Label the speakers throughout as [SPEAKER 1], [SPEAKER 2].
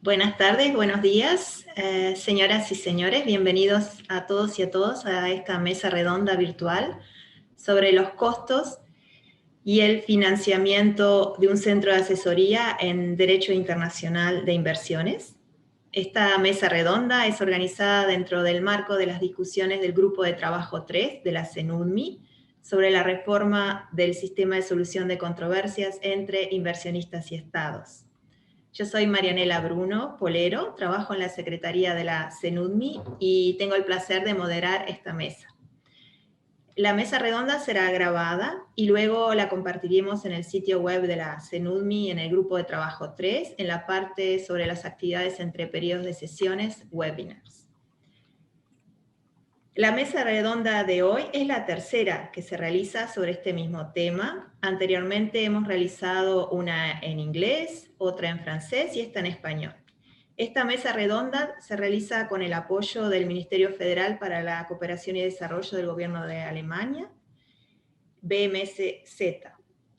[SPEAKER 1] Buenas tardes, buenos días, señoras y señores. Bienvenidos a todos y a todas a esta mesa redonda virtual sobre los costos y el financiamiento de un centro de asesoría en Derecho Internacional de Inversiones. Esta mesa redonda es organizada dentro del marco de las discusiones del Grupo de Trabajo 3 de la CENUDMI sobre la reforma del sistema de solución de controversias entre inversionistas y estados. Yo soy Marianela Bruno Polero, trabajo en la Secretaría de la CENUDMI y tengo el placer de moderar esta mesa. La mesa redonda será grabada y luego la compartiremos en el sitio web de la CENUDMI en el grupo de trabajo 3, en la parte sobre las actividades entre periodos de sesiones, webinars. La mesa redonda de hoy es la tercera que se realiza sobre este mismo tema. Anteriormente hemos realizado una en inglés, otra en francés y esta en español. Esta mesa redonda se realiza con el apoyo del Ministerio Federal para la Cooperación y Desarrollo del Gobierno de Alemania, BMSZ.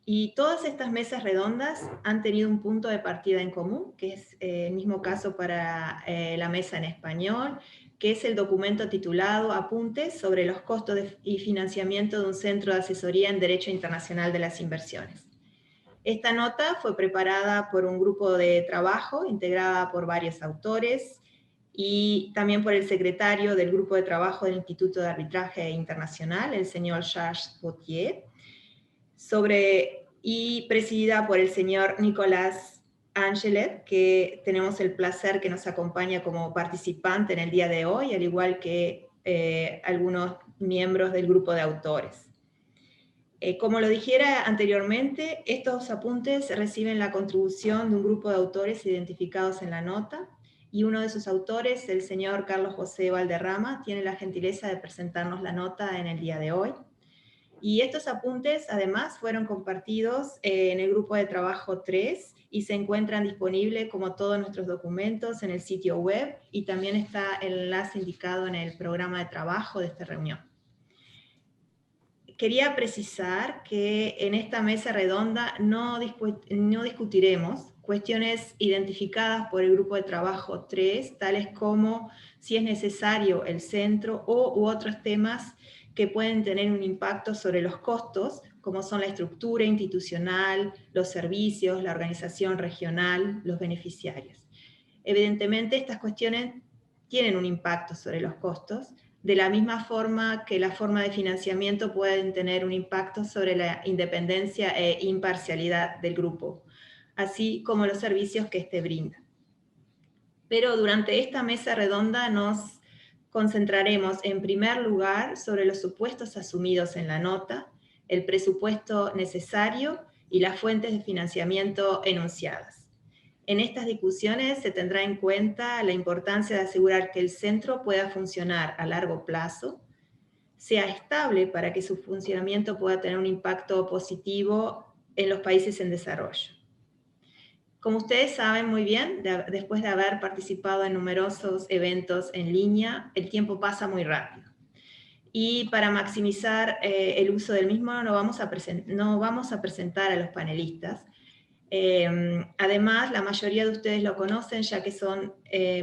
[SPEAKER 1] Y todas estas mesas redondas han tenido un punto de partida en común, que es el mismo caso para la mesa en español, que es el documento titulado Apuntes sobre los costos y financiamiento de un centro de asesoría en Derecho Internacional de las Inversiones. Esta nota fue preparada por un grupo de trabajo integrada por varios autores y también por el secretario del grupo de trabajo del Instituto de Arbitraje Internacional, el señor Charles Gauthier, y presidida por el señor Nicolas Angelet, que tenemos el placer que nos acompaña como participante en el día de hoy, al igual que algunos miembros del grupo de autores. Como lo dijera anteriormente, estos apuntes reciben la contribución de un grupo de autores identificados en la nota, y uno de sus autores, el señor Carlos José Valderrama, tiene la gentileza de presentarnos la nota en el día de hoy. Y estos apuntes, además, fueron compartidos en el grupo de trabajo 3 y se encuentran disponibles, como todos nuestros documentos, en el sitio web, y también está el enlace indicado en el programa de trabajo de esta reunión. Quería precisar que en esta mesa redonda no discutiremos cuestiones identificadas por el grupo de trabajo 3, tales como si es necesario el centro u otros temas que pueden tener un impacto sobre los costos, como son la estructura institucional, los servicios, la organización regional, los beneficiarios. Evidentemente, estas cuestiones tienen un impacto sobre los costos, de la misma forma que la forma de financiamiento pueden tener un impacto sobre la independencia e imparcialidad del grupo, así como los servicios que éste brinda. Pero durante esta mesa redonda nos concentraremos en primer lugar sobre los supuestos asumidos en la nota, el presupuesto necesario y las fuentes de financiamiento enunciadas. En estas discusiones se tendrá en cuenta la importancia de asegurar que el centro pueda funcionar a largo plazo, sea estable para que su funcionamiento pueda tener un impacto positivo en los países en desarrollo. Como ustedes saben muy bien, después de haber participado en numerosos eventos en línea, el tiempo pasa muy rápido. Y para maximizar el uso del mismo, no vamos a presentar a los panelistas. Además, la mayoría de ustedes lo conocen, ya que son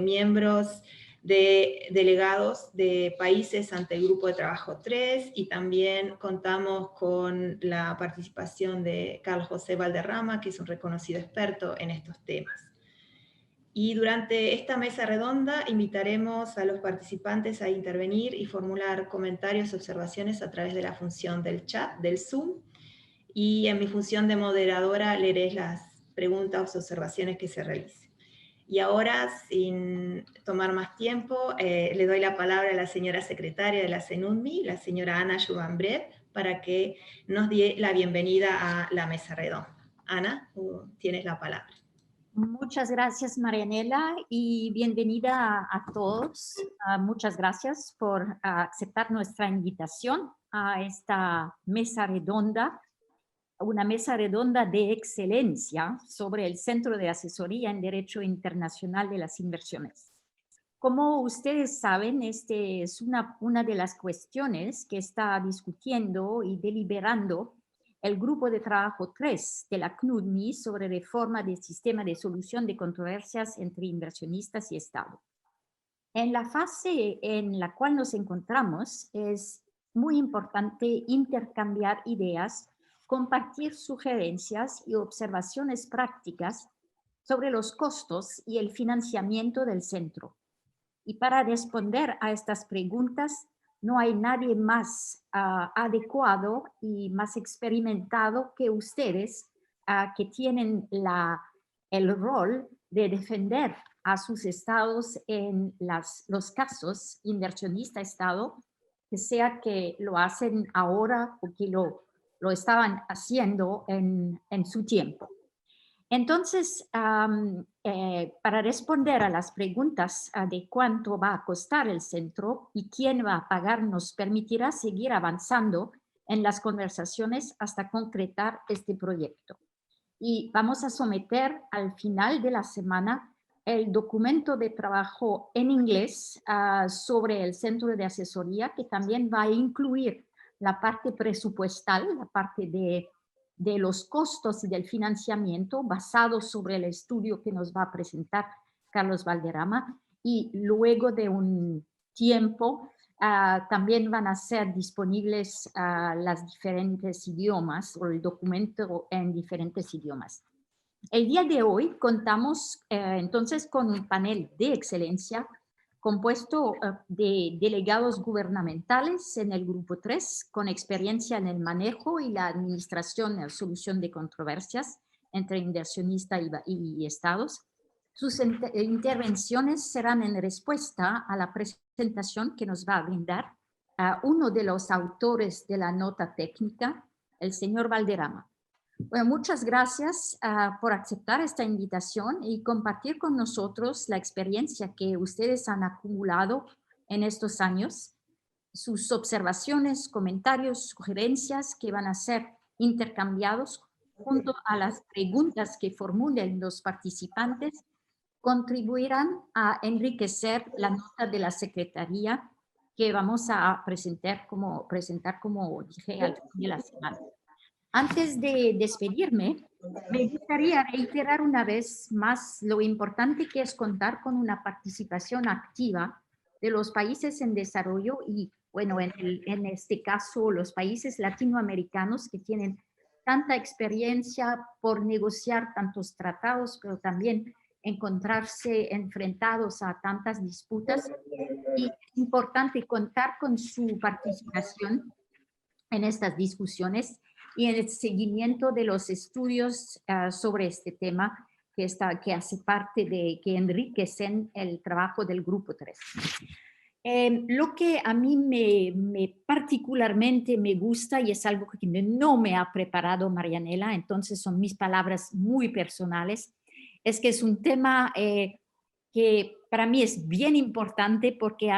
[SPEAKER 1] miembros delegados de países ante el Grupo de Trabajo 3, y también contamos con la participación de Carlos José Valderrama, que es un reconocido experto en estos temas. Y durante esta mesa redonda invitaremos a los participantes a intervenir y formular comentarios, observaciones a través de la función del chat, del Zoom, y en mi función de moderadora leeré las preguntas o observaciones que se realicen. Y ahora, sin tomar más tiempo, le doy la palabra a la señora secretaria de la CENUDMI, la señora Ana Schubambrev, para que nos dé la bienvenida a la mesa redonda. Ana, tú tienes la palabra.
[SPEAKER 2] Muchas gracias, Marianela, y bienvenida a todos. Muchas gracias por aceptar nuestra invitación a esta mesa redonda, una mesa redonda de excelencia sobre el Centro de Asesoría en Derecho Internacional de las Inversiones. Como ustedes saben, es una de las cuestiones que está discutiendo y deliberando el grupo de trabajo 3 de la CNUDMI sobre reforma del sistema de solución de controversias entre inversionistas y Estado. En la fase en la cual nos encontramos es muy importante intercambiar ideas, compartir sugerencias y observaciones prácticas sobre los costos y el financiamiento del centro. Y para responder a estas preguntas, no hay nadie más adecuado y más experimentado que ustedes, que tienen el rol de defender a sus estados en los casos inversionista-estado, que sea que lo hacen ahora o que lo estaban haciendo en su tiempo. Entonces, para responder a las preguntas de cuánto va a costar el centro y quién va a pagar, nos permitirá seguir avanzando en las conversaciones hasta concretar este proyecto. Y vamos a someter al final de la semana el documento de trabajo en inglés sobre el centro de asesoría, que también va a incluir la parte presupuestal, la parte de los costos y del financiamiento basado sobre el estudio que nos va a presentar Carlos Valderrama, y luego de un tiempo también van a ser disponibles los diferentes idiomas o el documento en diferentes idiomas. El día de hoy contamos entonces con un panel de excelencia compuesto de delegados gubernamentales en el grupo 3, con experiencia en el manejo y la administración y la solución de controversias entre inversionista y estados. Sus intervenciones serán en respuesta a la presentación que nos va a brindar uno de los autores de la nota técnica, el señor Valderrama. Bueno, muchas gracias por aceptar esta invitación y compartir con nosotros la experiencia que ustedes han acumulado en estos años, sus observaciones, comentarios, sugerencias que van a ser intercambiados junto a las preguntas que formulen los participantes, contribuirán a enriquecer la nota de la Secretaría que vamos a presentar como dije al fin de la semana. Antes de despedirme, me gustaría reiterar una vez más lo importante que es contar con una participación activa de los países en desarrollo y, bueno, en este caso, los países latinoamericanos que tienen tanta experiencia por negociar tantos tratados, pero también encontrarse enfrentados a tantas disputas. Y es importante contar con su participación en estas discusiones y en el seguimiento de los estudios sobre este tema que hace parte que enriquecen el trabajo del Grupo 3. Lo que a mí particularmente me gusta, y es algo que no me ha preparado Marianela, entonces son mis palabras muy personales, es que es un tema que para mí es bien importante porque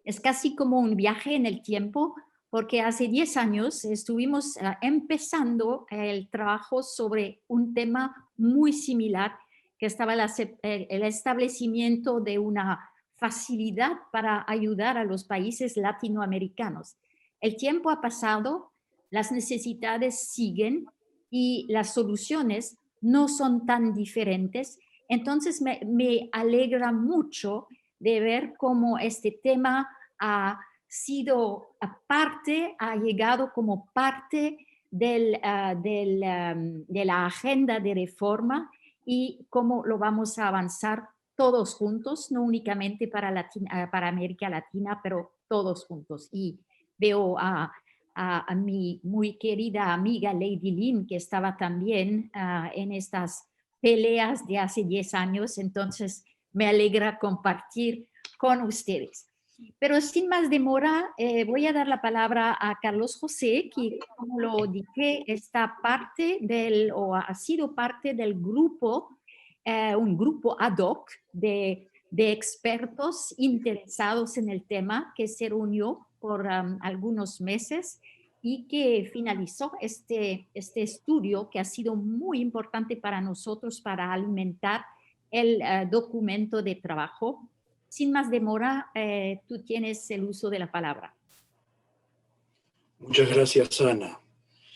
[SPEAKER 2] es casi como un viaje en el tiempo, porque hace 10 años estuvimos empezando el trabajo sobre un tema muy similar, que estaba el establecimiento de una facilidad para ayudar a los países latinoamericanos. El tiempo ha pasado, las necesidades siguen y las soluciones no son tan diferentes. Entonces me alegra mucho de ver cómo este tema ha llegado como parte de la agenda de reforma y cómo lo vamos a avanzar todos juntos, no únicamente para América Latina, pero todos juntos. Y veo a mi muy querida amiga Lady Lin, que estaba también en estas peleas de hace 10 años, entonces me alegra compartir con ustedes. Pero sin más demora, voy a dar la palabra a Carlos José, que, como lo dije, ha sido parte del grupo, un grupo ad hoc de expertos interesados en el tema que se reunió por algunos meses y que finalizó este estudio que ha sido muy importante para nosotros para alimentar el documento de trabajo. Sin más demora, tú tienes el uso de la palabra.
[SPEAKER 3] Muchas gracias, Ana.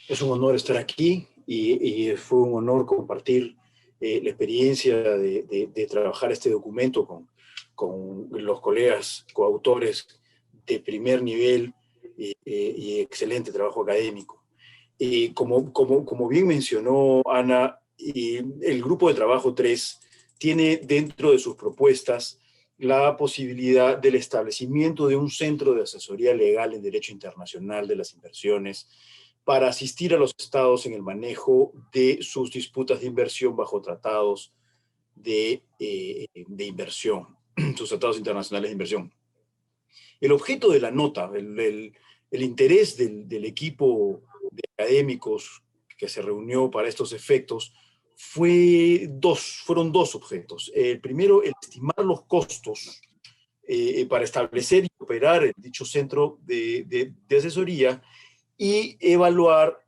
[SPEAKER 3] Es un honor estar aquí y fue un honor compartir la experiencia de trabajar este documento con los colegas coautores de primer nivel y excelente trabajo académico. Como bien mencionó Ana, el grupo de trabajo 3 tiene dentro de sus propuestas la posibilidad del establecimiento de un centro de asesoría legal en derecho internacional de las inversiones para asistir a los estados en el manejo de sus disputas de inversión bajo tratados de inversión, sus tratados internacionales de inversión. El objeto de la nota, el interés del equipo de académicos que se reunió para estos efectos fueron dos objetos. El primero, el estimar los costos para establecer y operar el dicho centro de asesoría y evaluar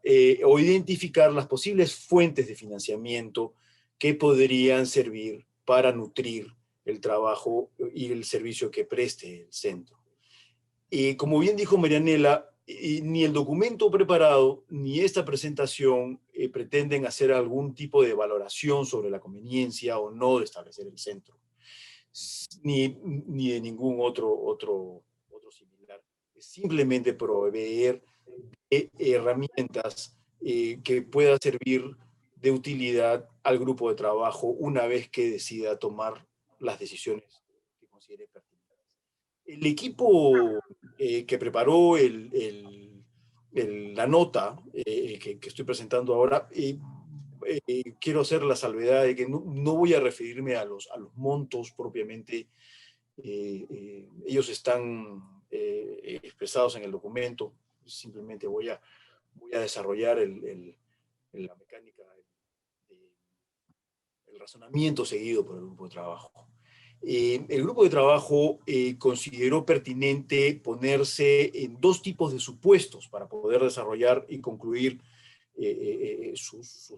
[SPEAKER 3] o identificar las posibles fuentes de financiamiento que podrían servir para nutrir el trabajo y el servicio que preste el centro. Como bien dijo Marianela, ni el documento preparado ni esta presentación pretenden hacer algún tipo de valoración sobre la conveniencia o no de establecer el centro, ni de ningún otro similar. Es simplemente proveer herramientas que pueda servir de utilidad al grupo de trabajo una vez que decida tomar las decisiones que considere pertinentes. El equipo que preparó la nota que estoy presentando ahora, quiero hacer la salvedad de que no voy a referirme a los montos propiamente. Ellos están expresados en el documento. Simplemente voy a desarrollar la mecánica, el razonamiento seguido por el grupo de trabajo. El grupo de trabajo consideró pertinente ponerse en dos tipos de supuestos para poder desarrollar y concluir sus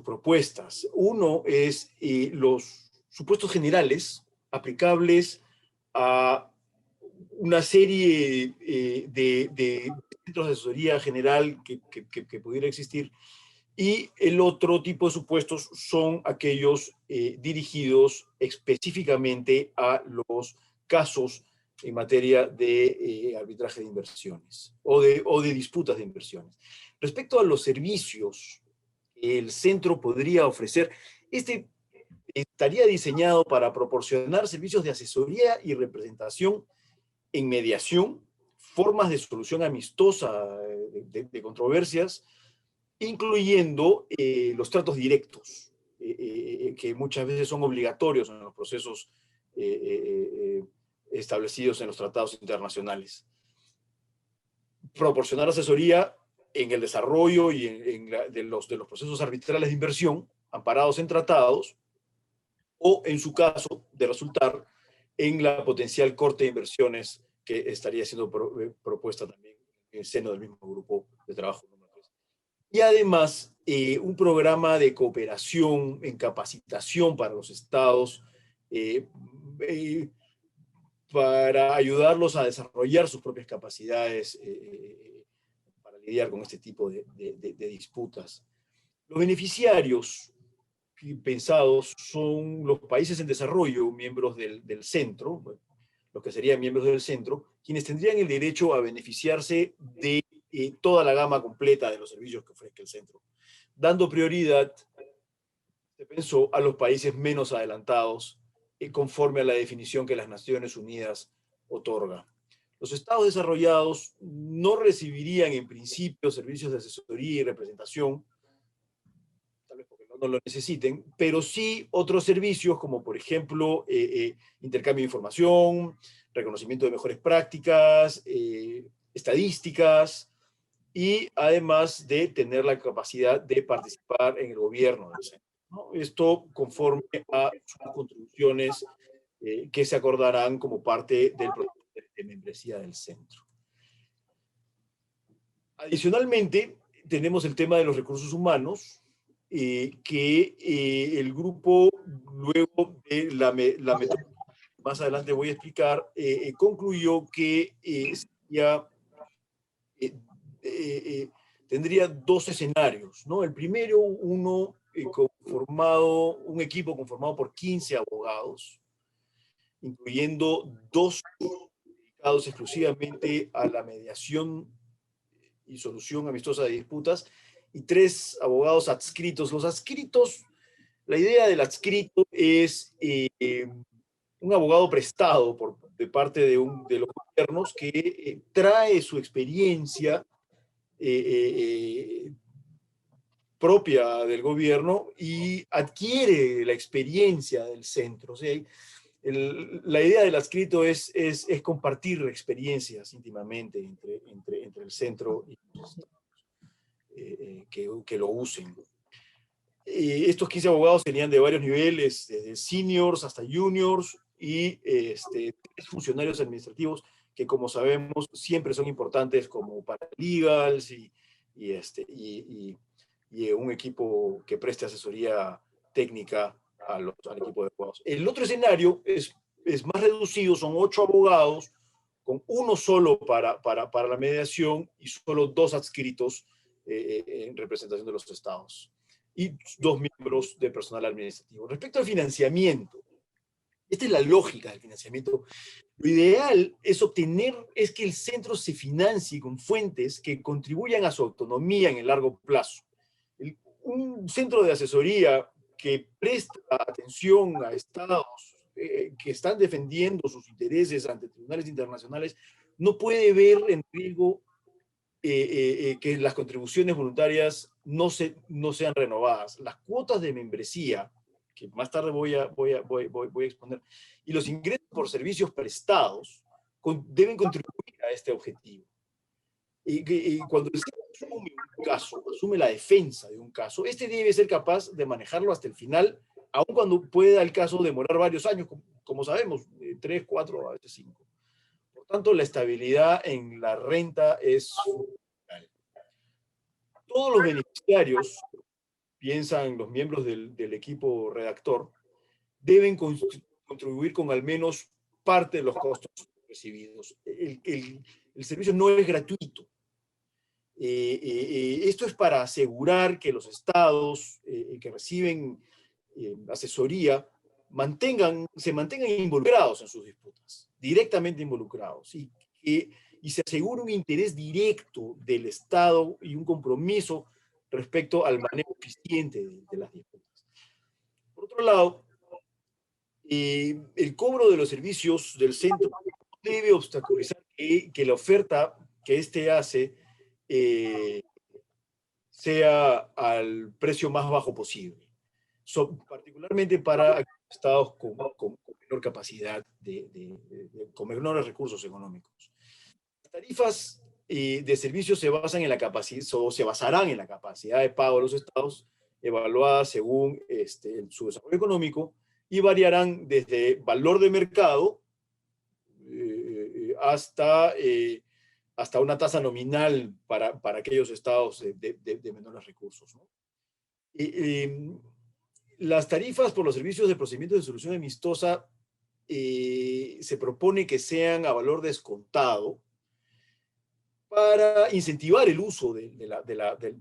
[SPEAKER 3] propuestas. Uno es los supuestos generales aplicables a una serie de centros de asesoría general que pudiera existir, y el otro tipo de supuestos son aquellos dirigidos específicamente a los casos en materia de arbitraje de inversiones o de disputas de inversiones. Respecto a los servicios que el centro podría ofrecer, este estaría diseñado para proporcionar servicios de asesoría y representación en mediación, formas de solución amistosa de controversias, incluyendo los tratos directos, que muchas veces son obligatorios en los procesos establecidos en los tratados internacionales. Proporcionar asesoría en el desarrollo y de los procesos arbitrales de inversión, amparados en tratados, o en su caso, de resultar en la potencial corte de inversiones que estaría siendo propuesta también en el seno del mismo grupo de trabajo. Y además, un programa de cooperación en capacitación para los estados, para ayudarlos a desarrollar sus propias capacidades para lidiar con este tipo de disputas. Los beneficiarios pensados son los países en desarrollo, miembros del centro, bueno, los que serían miembros del centro, quienes tendrían el derecho a beneficiarse de toda la gama completa de los servicios que ofrezca el centro, dando prioridad, se pensó, a los países menos adelantados, conforme a la definición que las Naciones Unidas otorga. Los estados desarrollados no recibirían en principio servicios de asesoría y representación, tal vez porque no lo necesiten, pero sí otros servicios como, por ejemplo, intercambio de información, reconocimiento de mejores prácticas, estadísticas, y además de tener la capacidad de participar en el gobierno del centro, ¿no? Esto conforme a sus contribuciones que se acordarán como parte del proceso de membresía del centro. Adicionalmente, tenemos el tema de los recursos humanos, que el grupo, luego de la metodología, más adelante voy a explicar, concluyó que sería tendría dos escenarios, ¿no? El primero, un equipo conformado por 15 abogados, incluyendo 2 dedicados exclusivamente a la mediación y solución amistosa de disputas, y 3 abogados adscritos. Los adscritos, la idea del adscrito es un abogado prestado de parte de los gobiernos que trae su experiencia propia del gobierno y adquiere la experiencia del centro. O sea, la idea del adscrito es compartir experiencias íntimamente entre el centro y los estados que lo usen. Estos 15 abogados tenían de varios niveles, desde seniors hasta juniors, y 3 funcionarios administrativos que, como sabemos, siempre son importantes como paralegals y un equipo que preste asesoría técnica al equipo de abogados. El otro escenario es más reducido, son 8 abogados, con uno solo para la mediación y solo 2 adscritos en representación de los estados, y 2 miembros de personal administrativo. Respecto al financiamiento, esta es la lógica del financiamiento. Lo ideal es que el centro se financie con fuentes que contribuyan a su autonomía en el largo plazo. Un centro de asesoría que presta atención a estados que están defendiendo sus intereses ante tribunales internacionales no puede ver en riesgo que las contribuciones voluntarias no sean renovadas. Las cuotas de membresía, que más tarde voy a exponer, y los ingresos por servicios prestados deben contribuir a este objetivo. Y cuando el centro asume un caso, asume la defensa de un caso, debe ser capaz de manejarlo hasta el final, aun cuando pueda el caso demorar varios años, como sabemos, 3, 4, a veces 5. Por tanto, la estabilidad en la renta es fundamental. Todos los beneficiarios, piensan los miembros del equipo redactor, deben contribuir con al menos parte de los costos recibidos. El servicio no es gratuito. Esto es para asegurar que los estados que reciben asesoría se mantengan involucrados en sus disputas, directamente involucrados, y se asegura un interés directo del Estado y un compromiso respecto al manejo eficiente de las disputas. Por otro lado, el cobro de los servicios del centro debe obstaculizar que la oferta que éste hace sea al precio más bajo posible, particularmente para estados con menor capacidad, con menores recursos económicos. Las tarifas de servicios se basan en la capacidad, o se basarán en la capacidad de pago de los estados, evaluada según su desarrollo económico, y variarán desde valor de mercado hasta una tasa nominal para aquellos estados de menores recursos, ¿no? Las tarifas por los servicios de procedimientos de solución amistosa se propone que sean a valor descontado para incentivar el uso de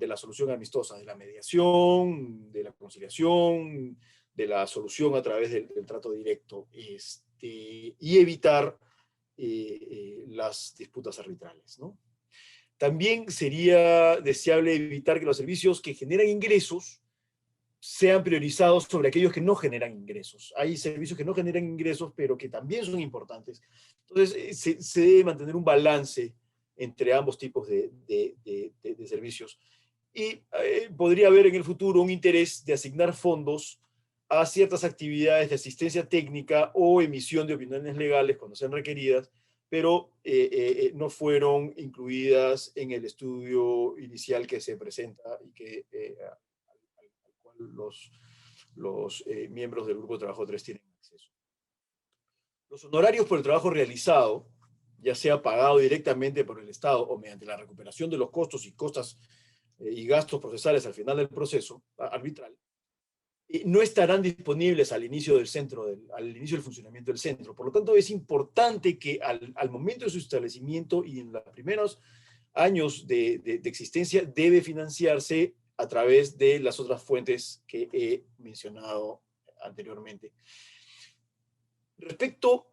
[SPEAKER 3] la solución amistosa, de la mediación, de la conciliación, de la solución a través del trato directo, y evitar las disputas arbitrales, ¿no? También sería deseable evitar que los servicios que generan ingresos sean priorizados sobre aquellos que no generan ingresos. Hay servicios que no generan ingresos, pero que también son importantes. Entonces, se debe mantener un balance entre ambos tipos de servicios. Y podría haber en el futuro un interés de asignar fondos a ciertas actividades de asistencia técnica o emisión de opiniones legales cuando sean requeridas, pero no fueron incluidas en el estudio inicial que se presenta y al cual los miembros del Grupo de Trabajo 3 tienen acceso. Los honorarios por el trabajo realizado, ya sea pagado directamente por el Estado o mediante la recuperación de los costos y gastos procesales al final del proceso arbitral, no estarán disponibles al inicio del funcionamiento del centro. Por lo tanto, es importante que al momento de su establecimiento y en los primeros años de existencia debe financiarse a través de las otras fuentes que he mencionado anteriormente. Respecto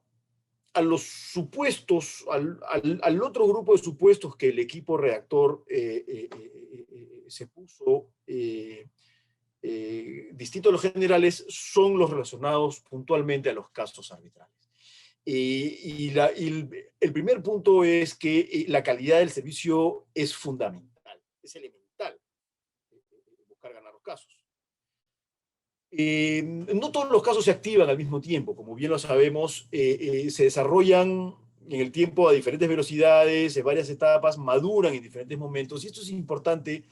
[SPEAKER 3] a los supuestos, al otro grupo de supuestos que el equipo redactor se puso, distinto a los generales, son los relacionados puntualmente a los casos arbitrales. El primer punto es que la calidad del servicio es fundamental, es elemental, buscar ganar los casos. No todos los casos se activan al mismo tiempo, como bien lo sabemos, se desarrollan en el tiempo a diferentes velocidades, en varias etapas, maduran en diferentes momentos, y esto es importante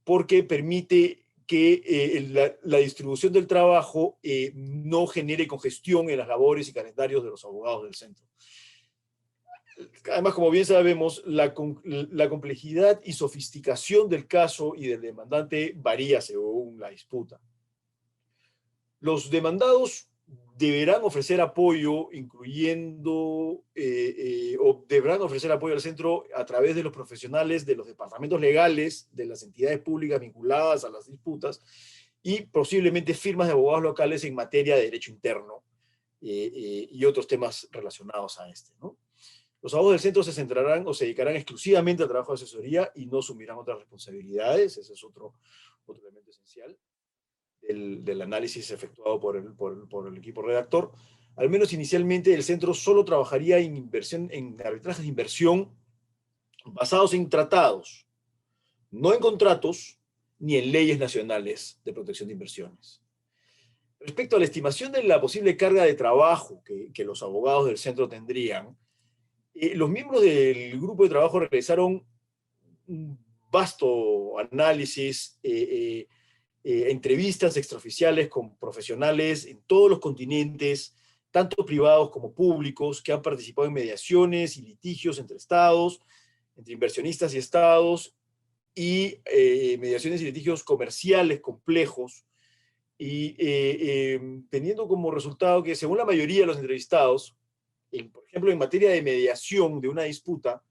[SPEAKER 3] porque permite que la distribución del trabajo no genere congestión en las labores y calendarios de los abogados del centro. Además, como bien sabemos, la complejidad y sofisticación del caso y del demandante varía según la disputa. Los demandados deberán ofrecer apoyo, o deberán ofrecer apoyo al centro a través de los profesionales de los departamentos legales de las entidades públicas vinculadas a las disputas y posiblemente firmas de abogados locales en materia de derecho interno y otros temas relacionados a este, ¿no? Los abogados del centro se centrarán o se dedicarán exclusivamente al trabajo de asesoría y no asumirán otras responsabilidades. Ese es otro elemento esencial del análisis efectuado por el equipo redactor. Al menos inicialmente el centro solo trabajaría en arbitrajes de inversión basados en tratados, no en contratos ni en leyes nacionales de protección de inversiones. Respecto a la estimación de la posible carga de trabajo que los abogados del centro tendrían, los miembros del grupo de trabajo realizaron un vasto análisis, entrevistas extraoficiales con profesionales en todos los continentes, tanto privados como públicos, que han participado en mediaciones y litigios entre estados, entre inversionistas y estados, y mediaciones y litigios comerciales complejos, y teniendo como resultado que, según la mayoría de los entrevistados, por ejemplo, en materia de mediación de una disputa,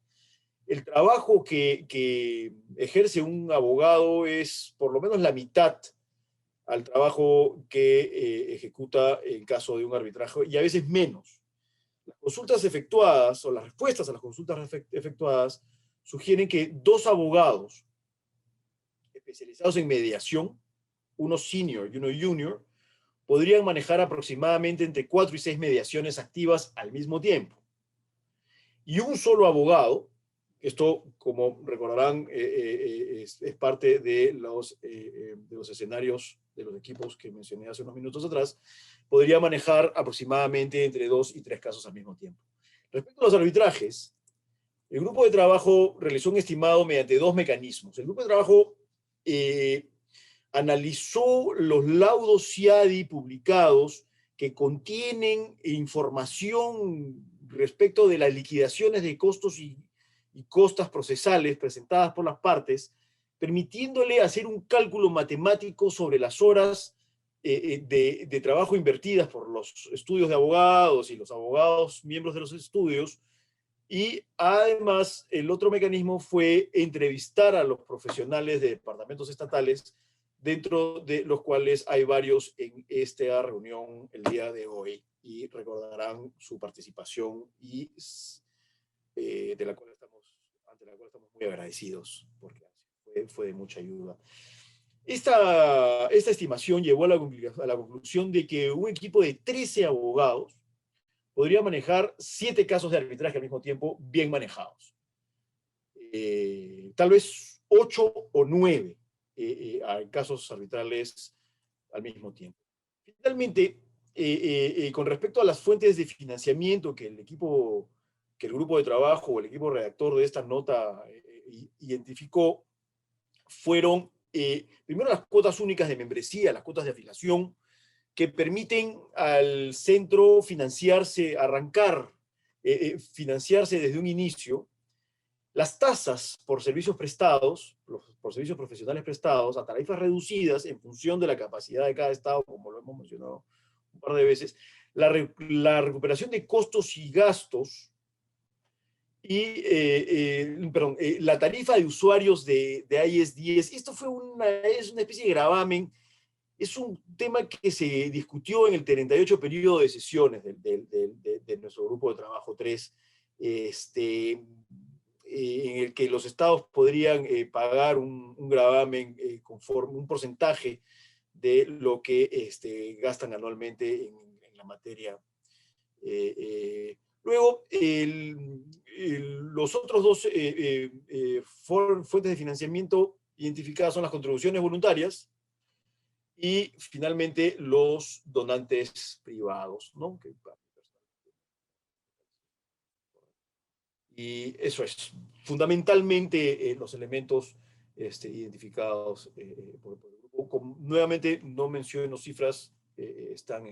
[SPEAKER 3] el trabajo que ejerce un abogado es por lo menos la mitad al trabajo que ejecuta en caso de un arbitraje, y a veces menos. Las consultas efectuadas, o las respuestas a las consultas efectuadas, sugieren que 2 abogados especializados en mediación, uno senior y uno junior, podrían manejar aproximadamente entre 4 y 6 mediaciones activas al mismo tiempo. Y un solo abogado, esto, como recordarán, es parte de los escenarios de los equipos que mencioné hace unos minutos atrás, podría manejar aproximadamente entre 2 y 3 casos al mismo tiempo. Respecto a los arbitrajes, el grupo de trabajo realizó un estimado mediante 2 mecanismos. El grupo de trabajo analizó los laudos CIADI publicados que contienen información respecto de las liquidaciones de costos y costas procesales presentadas por las partes, permitiéndole hacer un cálculo matemático sobre las horas de trabajo invertidas por los estudios de abogados y los abogados miembros de los estudios. Y además, el otro mecanismo fue entrevistar a los profesionales de departamentos estatales, dentro de los cuales hay varios en esta reunión el día de hoy, y recordarán su participación y ante la cual estamos muy agradecidos, porque fue de mucha ayuda. Esta estimación llevó a la conclusión de que un equipo de 13 abogados podría manejar 7 casos de arbitraje al mismo tiempo, bien manejados. Tal vez 8 o 9 casos arbitrales al mismo tiempo. Finalmente, con respecto a las fuentes de financiamiento que el grupo de trabajo o el equipo redactor de esta nota identificó, fueron primero las cuotas únicas de membresía, las cuotas de afiliación, que permiten al centro financiarse desde un inicio. Las tasas por servicios prestados, por servicios profesionales prestados, a tarifas reducidas en función de la capacidad de cada estado, como lo hemos mencionado un par de veces, la recuperación de costos y gastos, Perdón, la tarifa de usuarios de IS-10, esto es una especie de gravamen, es un tema que se discutió en el 38 periodo de sesiones de nuestro grupo de trabajo 3, en el que los estados podrían pagar un gravamen conforme un porcentaje de lo que gastan anualmente en la materia. Luego, los otros dos fuentes de financiamiento identificadas son las contribuciones voluntarias y finalmente los donantes privados, ¿no? Y eso es fundamentalmente los elementos identificados por el grupo. Nuevamente, no menciono cifras, están.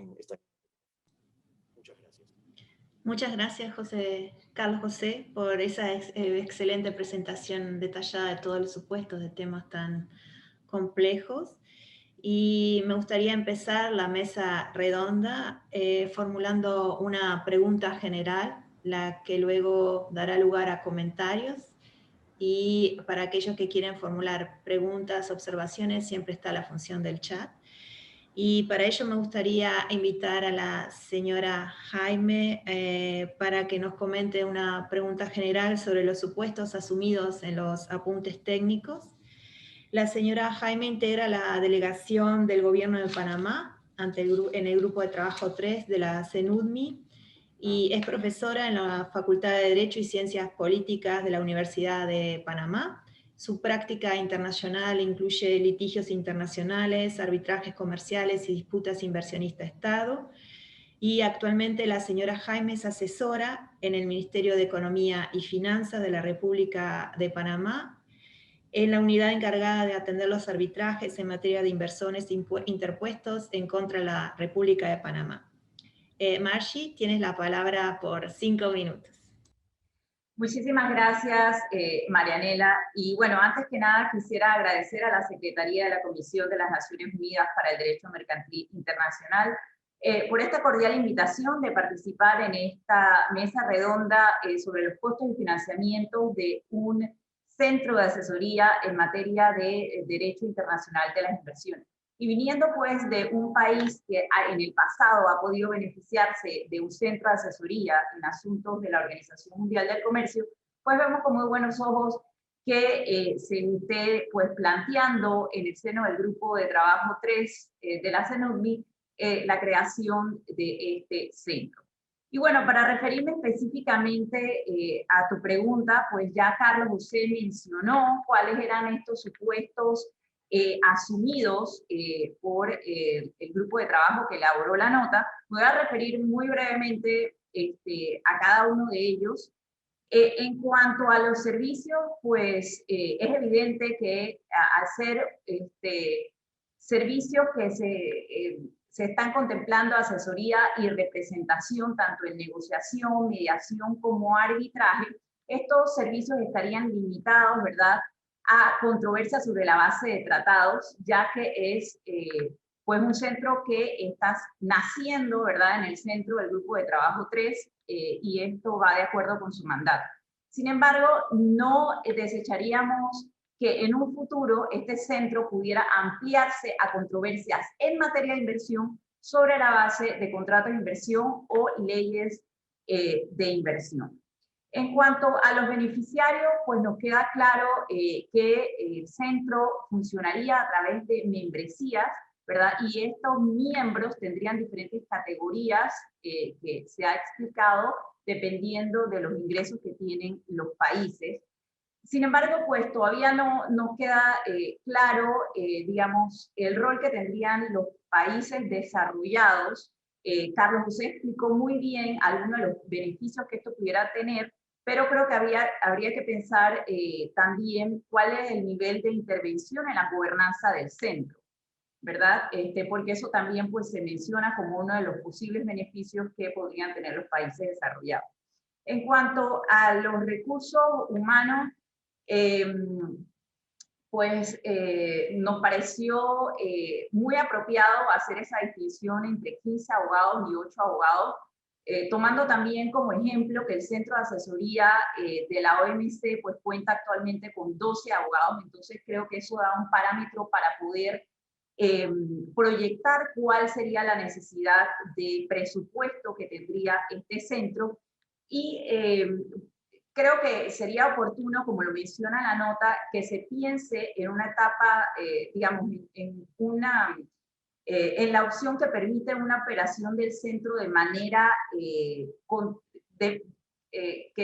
[SPEAKER 3] Muchas gracias.
[SPEAKER 1] Muchas gracias, Carlos José, por esa excelente presentación detallada de todos los supuestos de temas tan complejos. Y me gustaría empezar la mesa redonda formulando una pregunta general, la que luego dará lugar a comentarios. Y para aquellos que quieren formular preguntas, observaciones, siempre está la función del chat. Y para ello me gustaría invitar a la señora Jaime para que nos comente una pregunta general sobre los supuestos asumidos en los apuntes técnicos. La señora Jaime integra la delegación del Gobierno de Panamá en el Grupo de Trabajo 3 de la CENUDMI y es profesora en la Facultad de Derecho y Ciencias Políticas de la Universidad de Panamá. Su práctica internacional incluye litigios internacionales, arbitrajes comerciales y disputas inversionista-Estado. Y actualmente la señora Jaime es asesora en el Ministerio de Economía y Finanzas de la República de Panamá, en la unidad encargada de atender los arbitrajes en materia de inversiones interpuestos en contra de la República de Panamá. Margie, tienes la palabra por 5 minutos.
[SPEAKER 4] Muchísimas gracias, Marianela. Y bueno, antes que nada quisiera agradecer a la Secretaría de la Comisión de las Naciones Unidas para el Derecho Mercantil Internacional por esta cordial invitación de participar en esta mesa redonda sobre los costos y financiamiento de un centro de asesoría en materia de Derecho Internacional de las Inversiones. Y viniendo pues de un país que en el pasado ha podido beneficiarse de un centro de asesoría en asuntos de la Organización Mundial del Comercio, pues vemos con muy buenos ojos que se esté pues planteando en el seno del Grupo de Trabajo 3 de la CENUDMI la creación de este centro. Y bueno, para referirme específicamente a tu pregunta, pues ya Carlos José mencionó cuáles eran estos supuestos asumidos por el grupo de trabajo que elaboró la nota. Me voy a referir muy brevemente a cada uno de ellos. En cuanto a los servicios, pues es evidente que al ser servicios que se están contemplando asesoría y representación, tanto en negociación, mediación como arbitraje, estos servicios estarían limitados, ¿verdad?, a controversia sobre la base de tratados, ya que es pues un centro que está naciendo, ¿verdad?, en el centro del Grupo de Trabajo 3 y esto va de acuerdo con su mandato. Sin embargo, no desecharíamos que en un futuro este centro pudiera ampliarse a controversias en materia de inversión sobre la base de contratos de inversión o leyes de inversión. En cuanto a los beneficiarios, pues nos queda claro que el centro funcionaría a través de membresías, ¿verdad? Y estos miembros tendrían diferentes categorías que se ha explicado dependiendo de los ingresos que tienen los países. Sin embargo, pues todavía no queda claro, digamos, el rol que tendrían los países desarrollados. Carlos José explicó muy bien algunos de los beneficios que esto pudiera tener, pero creo que habría que pensar también cuál es el nivel de intervención en la gobernanza del centro, ¿verdad? Porque eso también pues, se menciona como uno de los posibles beneficios que podrían tener los países desarrollados. En cuanto a los recursos humanos, pues nos pareció muy apropiado hacer esa distinción entre 15 abogados y 8 abogados. tomando también como ejemplo que el centro de asesoría de la OMC pues cuenta actualmente con 12 abogados, entonces creo que eso da un parámetro para poder proyectar cuál sería la necesidad de presupuesto que tendría este centro. Y creo que sería oportuno, como lo menciona la nota, que se piense en una etapa, digamos, en la opción que permite una operación del centro de manera que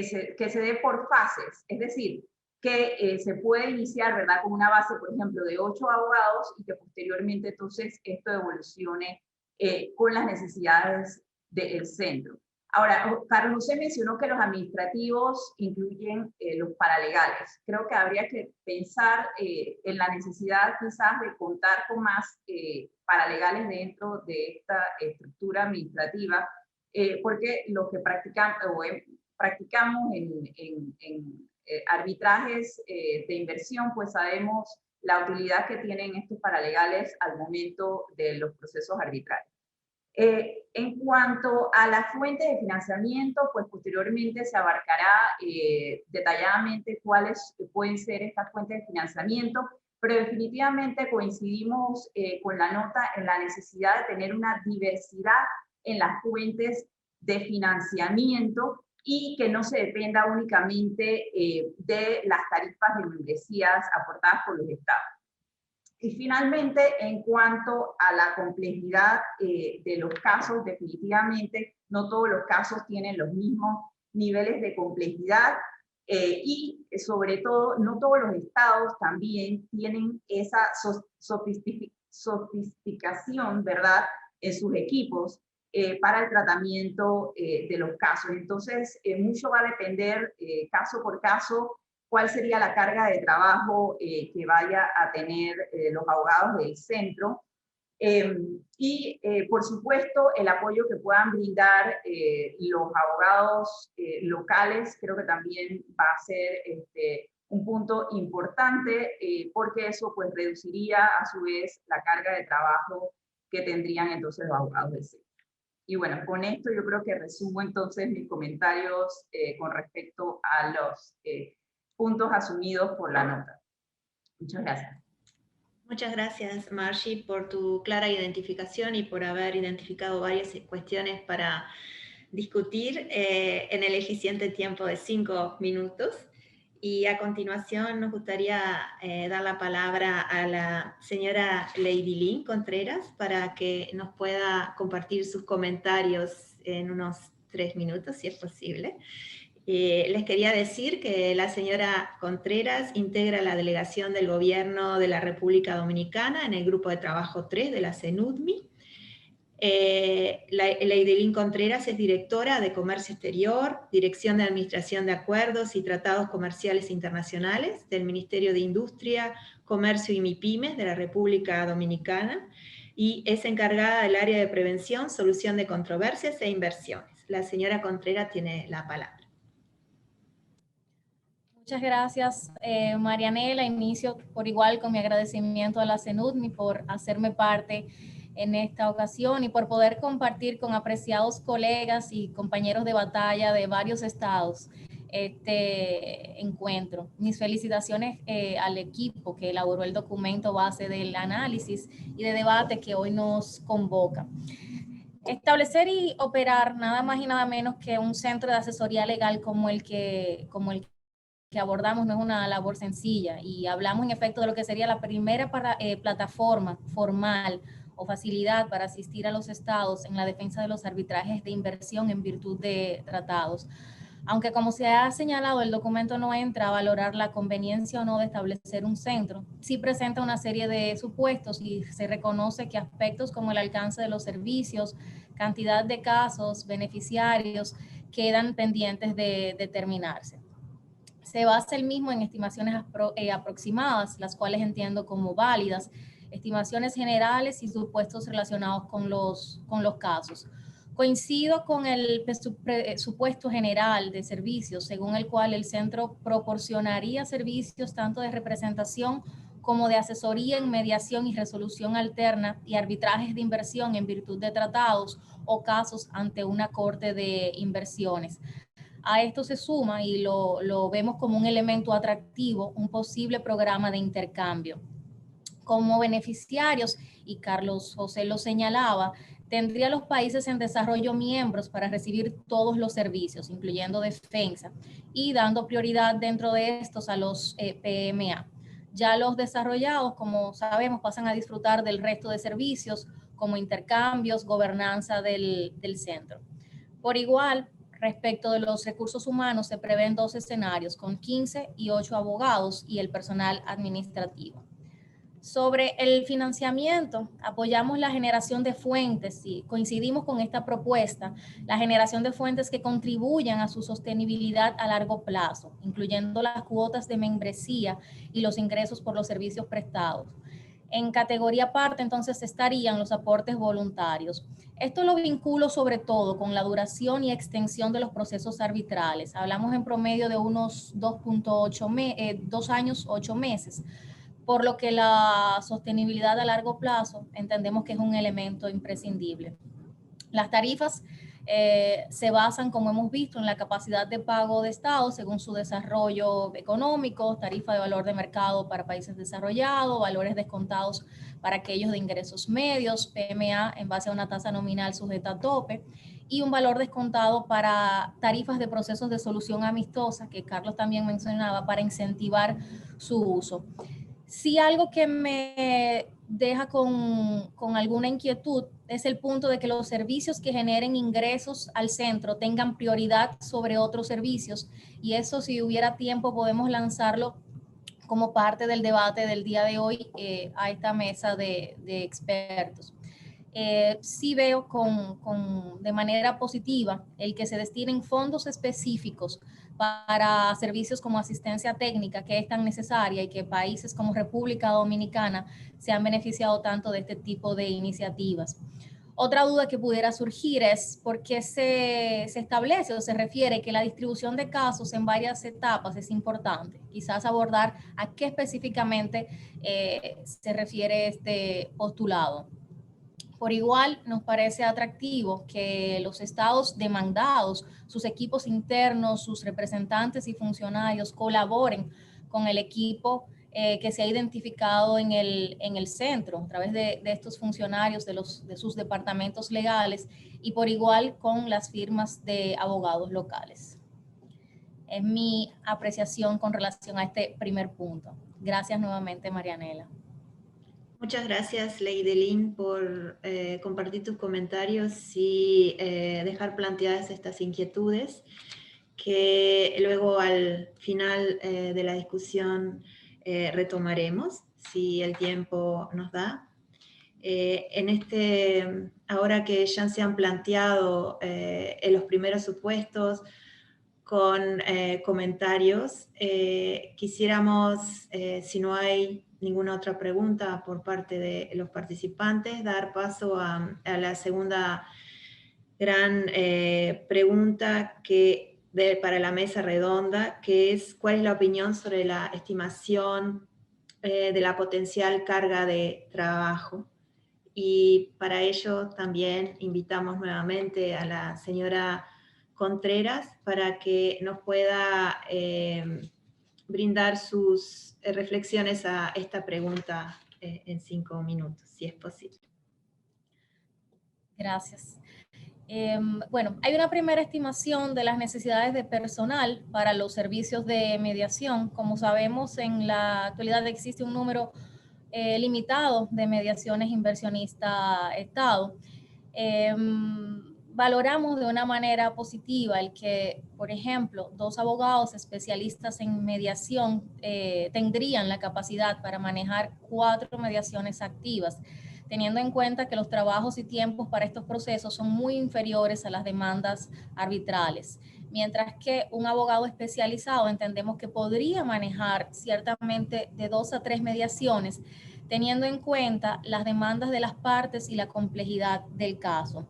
[SPEAKER 4] se dé por fases, es decir, que se puede iniciar, ¿verdad?, con una base, por ejemplo, de 8 abogados y que posteriormente entonces esto evolucione con las necesidades del centro. Ahora, Carlos José mencionó que los administrativos incluyen los paralegales. Creo que habría que pensar en la necesidad quizás de contar con más paralegales dentro de esta estructura administrativa, porque lo que practicamos en arbitrajes de inversión, pues sabemos la utilidad que tienen estos paralegales al momento de los procesos arbitrales. En cuanto a las fuentes de financiamiento, pues posteriormente se abarcará detalladamente cuáles pueden ser estas fuentes de financiamiento, pero definitivamente coincidimos con la nota en la necesidad de tener una diversidad en las fuentes de financiamiento y que no se dependa únicamente de las tarifas de membresías aportadas por los estados. Y finalmente, en cuanto a la complejidad de los casos, definitivamente no todos los casos tienen los mismos niveles de complejidad y sobre todo no todos los estados también tienen esa sofisticación, ¿verdad?, en sus equipos para el tratamiento de los casos. Entonces, mucho va a depender caso por caso cuál sería la carga de trabajo que vaya a tener los abogados del centro. Por supuesto, el apoyo que puedan brindar los abogados locales, creo que también va a ser un punto importante, porque eso pues reduciría a su vez la carga de trabajo que tendrían entonces los abogados del centro. Y bueno, con esto yo creo que resumo entonces mis comentarios con respecto a los puntos asumidos por la nota. Muchas gracias.
[SPEAKER 1] Muchas gracias, Margie, por tu clara identificación y por haber identificado varias cuestiones para discutir en el eficiente tiempo de 5 minutos. Y a continuación nos gustaría dar la palabra a la señora Leidilín Contreras para que nos pueda compartir sus comentarios en unos 3 minutos, si es posible. Les quería decir que la señora Contreras integra la delegación del Gobierno de la República Dominicana en el Grupo de Trabajo 3 de la CENUDMI. Leidilín Contreras es directora de Comercio Exterior, Dirección de Administración de Acuerdos y Tratados Comerciales Internacionales del Ministerio de Industria, Comercio y MIPYMES de la República Dominicana y es encargada del área de prevención, solución de controversias e inversiones. La señora Contreras tiene la palabra.
[SPEAKER 5] Muchas gracias, Marianela. Inicio por igual con mi agradecimiento a la CENUDMI por hacerme parte en esta ocasión y por poder compartir con apreciados colegas y compañeros de batalla de varios estados este encuentro. Mis felicitaciones al equipo que elaboró el documento base del análisis y de debate que hoy nos convoca. Establecer y operar nada más y nada menos que un centro de asesoría legal como el que abordamos no es una labor sencilla y hablamos en efecto de lo que sería la primera plataforma formal o facilidad para asistir a los estados en la defensa de los arbitrajes de inversión en virtud de tratados. Aunque como se ha señalado, el documento no entra a valorar la conveniencia o no de establecer un centro, sí presenta una serie de supuestos y se reconoce que aspectos como el alcance de los servicios, cantidad de casos, beneficiarios, quedan pendientes de determinarse. Se basa el mismo en estimaciones aproximadas, las cuales entiendo como válidas, estimaciones generales y supuestos relacionados con los casos. Coincido con el supuesto general de servicios, según el cual el centro proporcionaría servicios tanto de representación como de asesoría en mediación y resolución alterna y arbitrajes de inversión en virtud de tratados o casos ante una corte de inversiones. A esto se suma, y lo vemos como un elemento atractivo, un posible programa de intercambio. Como beneficiarios, y Carlos José lo señalaba, tendría los países en desarrollo miembros para recibir todos los servicios, incluyendo defensa, y dando prioridad dentro de estos a los PMA. Ya los desarrollados, como sabemos, pasan a disfrutar del resto de servicios, como intercambios, gobernanza del centro. Por igual, respecto de los recursos humanos, se prevén 2 escenarios, con 15 y 8 abogados y el personal administrativo. Sobre el financiamiento, apoyamos la generación de fuentes y coincidimos con esta propuesta, la generación de fuentes que contribuyan a su sostenibilidad a largo plazo, incluyendo las cuotas de membresía y los ingresos por los servicios prestados. En categoría aparte, entonces, estarían los aportes voluntarios. Esto lo vinculo sobre todo con la duración y extensión de los procesos arbitrales. Hablamos en promedio de unos 2 años, 8 meses. Por lo que la sostenibilidad a largo plazo entendemos que es un elemento imprescindible. Las tarifas se basan, como hemos visto, en la capacidad de pago de Estado según su desarrollo económico, tarifa de valor de mercado para países desarrollados, valores descontados para aquellos de ingresos medios, PMA en base a una tasa nominal sujeta a tope, y un valor descontado para tarifas de procesos de solución amistosa, que Carlos también mencionaba, para incentivar su uso. Sí, algo que me deja con alguna inquietud es el punto de que los servicios que generen ingresos al centro tengan prioridad sobre otros servicios, y eso, si hubiera tiempo, podemos lanzarlo como parte del debate del día de hoy a esta mesa de expertos. Sí veo de manera positiva el que se destinen fondos específicos para servicios como asistencia técnica, que es tan necesaria, y que países como República Dominicana se han beneficiado tanto de este tipo de iniciativas. Otra duda que pudiera surgir es por qué se establece o se refiere que la distribución de casos en varias etapas es importante. Quizás abordar a qué específicamente se refiere este postulado. Por igual, nos parece atractivo que los estados demandados, sus equipos internos, sus representantes y funcionarios colaboren con el equipo que se ha identificado en el centro, a través de estos funcionarios de sus departamentos legales, y por igual con las firmas de abogados locales. Es mi apreciación con relación a este primer punto. Gracias nuevamente, Marianela.
[SPEAKER 1] Muchas gracias, Leidelin, por compartir tus comentarios y dejar planteadas estas inquietudes que luego al final de la discusión retomaremos, si el tiempo nos da. Ahora que ya se han planteado en los primeros supuestos con comentarios, quisiéramos, si no hay ninguna otra pregunta por parte de los participantes, dar paso a la segunda gran pregunta para la mesa redonda, que es ¿cuál es la opinión sobre la estimación de la potencial carga de trabajo? Y para ello también invitamos nuevamente a la señora Contreras para que nos pueda brindar sus reflexiones a esta pregunta en 5 minutos, si es posible.
[SPEAKER 5] Gracias. Bueno, hay una primera estimación de las necesidades de personal para los servicios de mediación. Como sabemos, en la actualidad existe un número limitado de mediaciones inversionista-Estado. Valoramos de una manera positiva el que, por ejemplo, 2 abogados especialistas en mediación tendrían la capacidad para manejar 4 mediaciones activas, teniendo en cuenta que los trabajos y tiempos para estos procesos son muy inferiores a las demandas arbitrales. Mientras que un abogado especializado entendemos que podría manejar ciertamente de 2 a 3 mediaciones, teniendo en cuenta las demandas de las partes y la complejidad del caso.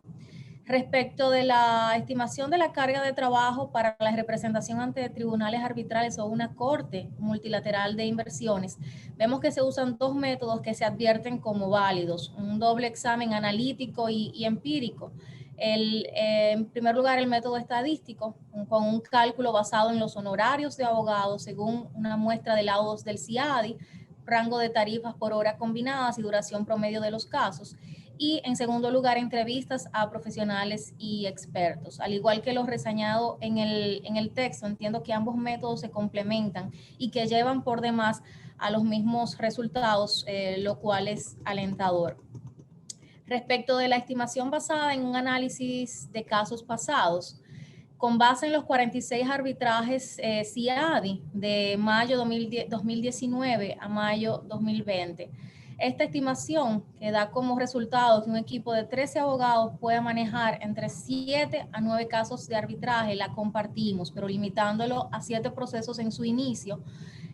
[SPEAKER 5] Respecto de la estimación de la carga de trabajo para la representación ante tribunales arbitrales o una corte multilateral de inversiones, vemos que se usan dos métodos que se advierten como válidos, un doble examen analítico y empírico. En primer lugar, el método estadístico, con un cálculo basado en los honorarios de abogados según una muestra de laudos del CIADI, rango de tarifas por hora combinadas y duración promedio de los casos. Y en segundo lugar, entrevistas a profesionales y expertos. Al igual que lo reseñado en el texto, entiendo que ambos métodos se complementan y que llevan por demás a los mismos resultados, lo cual es alentador. Respecto de la estimación basada en un análisis de casos pasados, con base en los 46 arbitrajes CIADI de mayo 2019 a mayo 2020, esta estimación que da como resultado que un equipo de 13 abogados puede manejar entre 7 a 9 casos de arbitraje, la compartimos, pero limitándolo a 7 procesos en su inicio.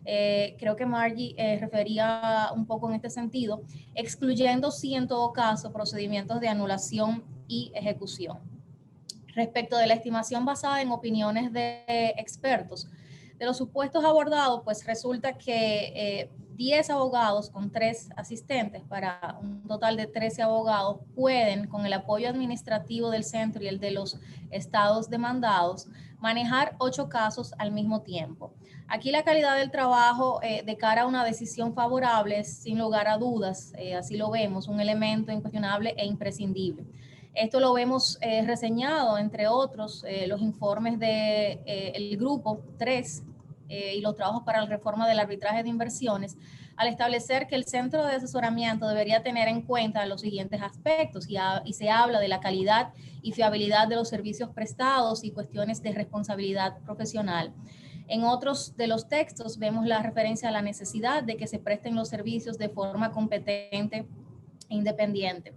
[SPEAKER 5] Creo que Margie refería un poco en este sentido, excluyendo sí en todo caso procedimientos de anulación y ejecución. Respecto de la estimación basada en opiniones de expertos, de los supuestos abordados, pues resulta que 10 abogados con 3 asistentes para un total de 13 abogados pueden, con el apoyo administrativo del centro y el de los estados demandados, manejar 8 casos al mismo tiempo. Aquí la calidad del trabajo de cara a una decisión favorable es, sin lugar a dudas, así lo vemos, un elemento incuestionable e imprescindible. Esto lo vemos reseñado, entre otros, los informes del grupo 3 y los trabajos para la reforma del arbitraje de inversiones, al establecer que el centro de asesoramiento debería tener en cuenta los siguientes aspectos y se habla de la calidad y fiabilidad de los servicios prestados y cuestiones de responsabilidad profesional. En otros de los textos vemos la referencia a la necesidad de que se presten los servicios de forma competente e independiente.